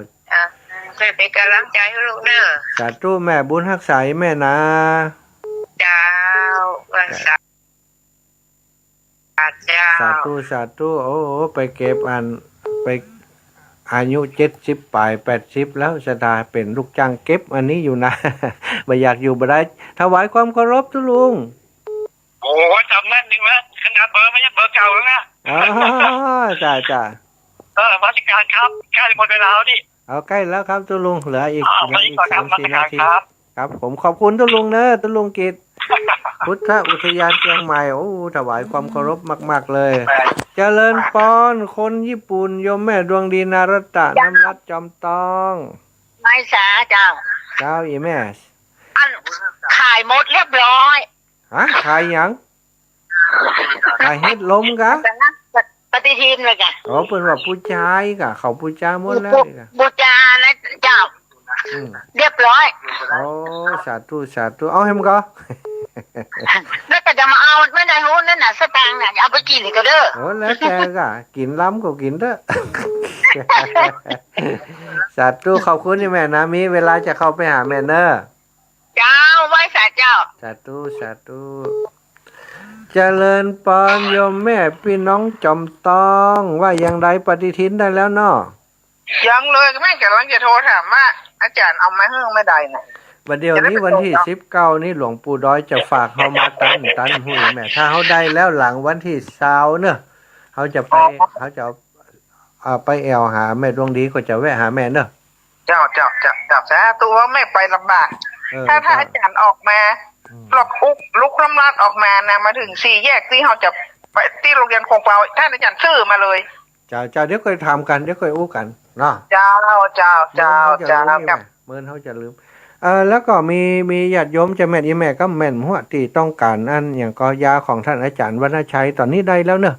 เป็นกำลังใจให้ลูกเด้อสาธุแม่บุญรักษาแม่นะเจ้าวันสาธุไปเก็บไปอายุ70 ปลาย 80แล้วจะได้เป็นลูกจ้างเก็บอันนี้อยู่นะไม่อยากอยู่บ่ได้ถวายความเคารพทุลุงจำแม่นจริงวะขนาดเบอร์ไม่ใช่เบอร์เก่าแล้วนะจ้าราชการครับใกล้หมดเวลาแล้วดิ เอาใกล้แล้วครับตุลุงเหลืออีก วันนี้ขอ สาม ทำมา สี่ ตร นา การ ที ครับ ครับผมขอบคุณตุลุงเนอะตุลุงกิต พุทธอุทยานเชียงใหม่โอ้ถวายความเคารพมากๆเลย เจริญปอนคนญี่ปุ่นโยมแม่ดวงดีนารตะน้ำรัดจอมตอง ไม่สาเจ้า เจ้าอีแม่ อันขายหมดเรียบร้อย ฮะขายหยังขายเฮ็ดลมกะ แต่นะปฏิทินเลยจ้ะ อ๋อเพิ่นว่าผู้ชายกะเขาผู้ชายหมดแล้วนี่กะ บูชานะเจ้า อืม เรียบร้อย โอ้สาธุสาธุเอาให้มันก็ แล้วก็จะมาเอาไม่ได้รู้นั่นน่ะสตางค์น่ะเอาไปกินก็เด้อ โอ้แล้วแกก็กินล้ำก็กินเด้อ สาธุขอบคุณที่แม่นะมีเวลาจะเข้าไปหาแม่เนอะ เจ้าไว้สาเจ้า สาธุสาธุเจริญปอนโยมแม่พี่น้องจอมตองว่าอย่างไรปฏิทินได้แล้วเนาะ ยังเลยแม่กำลังจะโทรถามว่าอาจารย์เอามาให้ไม่ได้นะ วันเดียวนี้วันที่19นี่หลวงปู่ด้อยจะฝากเฮามาตันหุ้ยแม่ถ้าเฮาได้แล้วหลังวันที่20เนอะเขาจะไปเขาจะเอาไปแอวหาแม่ดวงดีก็จะแวะหาแม่เนอะ เจ้าซะตัวไม่ไปลำบาก เออ ถ้าอาจารย์ออกมาหลอกลุกล้ำลัดออกมานะมาถึง4 แยกที่เขาจะไปที่โรงเรียนคงเปาท่านอาจารย์ซื้อมาเลย เจ้าเดี๋ยวค่อยทำกันเดี๋ยวค่อยอู้กันเนาะ เจ้าครับ เมื่อเขาจะลืมแล้วก็มีญาติโยมจะแม่นอีแม่ก็แม่นหัวที่ต้องการอันอย่างก็ยาของท่านอาจารย์วรรณชัยตอนนี้ได้แล้วเนอะ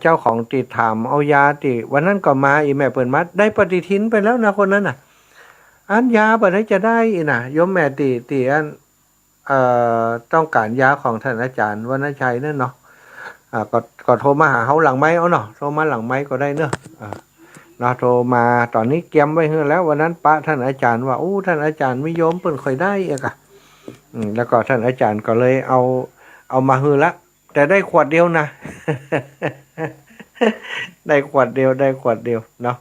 เจ้าของติดถามเอายาติวันนั้นก็มาอีแม่เปิดมัดได้ปฏิทินไปแล้วนะคนนั้นน่ะอันยาบัดนี้จะได้อีน่ะโยมแม่ตีอันต้องการยาของท่านอาจารย์วรรณชัยนั่นเนาะก็โทรมาหาเขาหลังไม้เอาเนาะโทรมาหลังไม้ก็ได้เนอะเนาะโทรมาตอนนี้เตรียมไว้ให้แล้ววันนั้นปะท่านอาจารย์ว่าท่านอาจารย์ไม่ยอมเปิ่นค่อยได้อีกอะแล้วก็ท่านอาจารย์ก็เลยเอามาฮือละแต่ได้ขวดเดียวนะ ได้ขวดเดียวเนาะ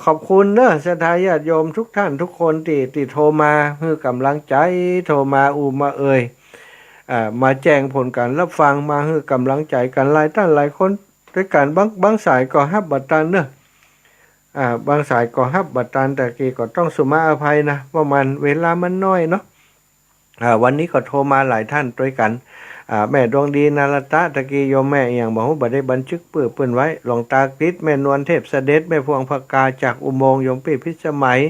ขอบคุณเนอะศรัทธาญาติโยมทุกท่านทุกคนที่โทรมาให้กำลังใจโทรมามามาแจ้งผลการรับฟังมาให้กำลังใจกันหลายท่านหลายคนด้วยกันบางสายก็ฮับบัตรตันเนอะบางสายก็ฮับบัตรตันแต่กี้ก็ต้องสุมาอภัยนะว่ามันเวลามันน้อยเนาะวันนี้ก็โทรมาหลายท่านด้วยกันแม่ดวงดีนารตะตะกี้โยมแม่อย่างบอกว่าบ่ได้บันทึกเปื้อนไว้หลวงตากฤษแม่นวลเทพเสด็จแม่พวงพกาจากอุโมงค์โยมปีพิสมัย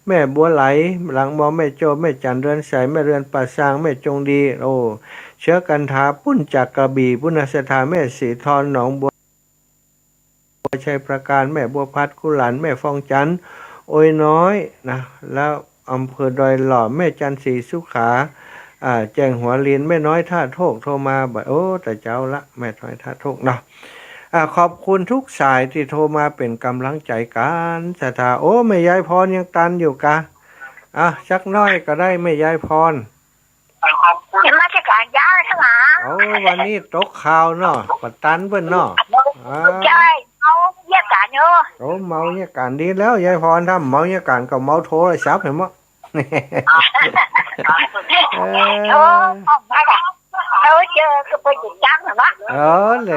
แม่บัวไหลหลังมอแม่โจแม่จันเรือนใสแม่เรือนป่าซางแม่จงดีเชื้อกันทาปุ้นจากกระบี่ปุณสถานแม่สีทรหนองบัวชัยประการแม่บัวพัดกุหลานแม่ฟองจันโอยน้อยนะแล้วอำเภอดอยหล่อแม่จันศรีสุขาแจ้งหัวเรียนแม่น้อยท่าโทกโทรมาบอกแต่เจ้าละแม่น้อยท่าโทกเนาะขอบคุณทุกสายที่โทรมาเป็นกำลังใจกันศรัทธาแม่ยายพรยังตันอยู่กะสักน้อยก็ได้แม่ยายพร จะมาจัดการยาใช่ไหม วันนี้ตกข่าวเนาะปัดตันเพิ่นเนาะ ใช่เอาแยกกันเนอะ เมาเนี่ยการดีแล้วยายพรทำเมาเนี่ยการก็เมาโทรศัพท์เห็นมั้ย ไม่ค่ะเขาเจอก็ไปจุดจังเหรอวะ เล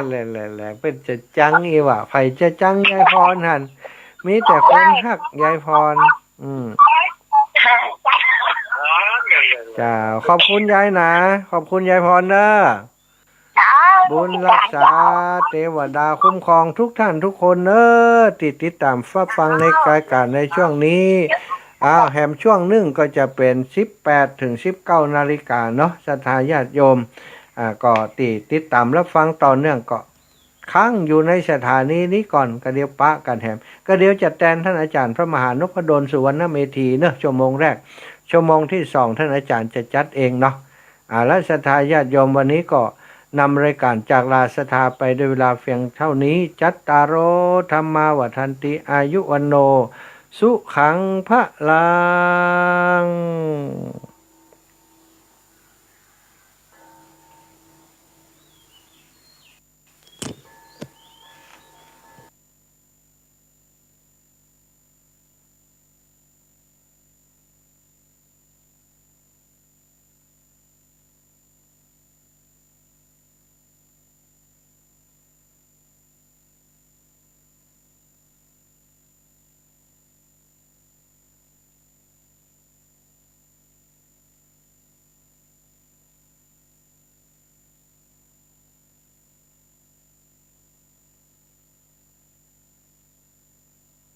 ยเป็นจะจังอีว่ะไผจะจังยายพรหั่นมีแต่คนฮักยายพรจ้าขอบคุณยายนะขอบคุณยายพรเด้อบุญรักษาเทวดาคุ้มครองทุกท่านทุกคนติดตามฟังในรายการในช่วงนี้แหมช่วงหนึ่งก็จะเป็น18 ถึง 19 นาฬิกาเนาะศรัทธาญาติโยมก็ติดตามรับฟังต่อเนื่องก็ค้างอยู่ในสถานีนี้ก่อนก็เดี๋ยวปะกันแหมก็เดี๋ยวจะแทนท่านอาจารย์พระมหานพดลสุวรรณเมธีเนาะชั่วโมงแรกชั่วโมงที่2ท่านอาจารย์จะจัดเองเนาะและศรัทธาญาติโยมวันนี้ก็นำรายการจากลาศรัทธาไปด้วยเวลาเพียงเท่านี้จัตตารโอธรรมาวัฏันติอายุวันโนสุขังพระลัง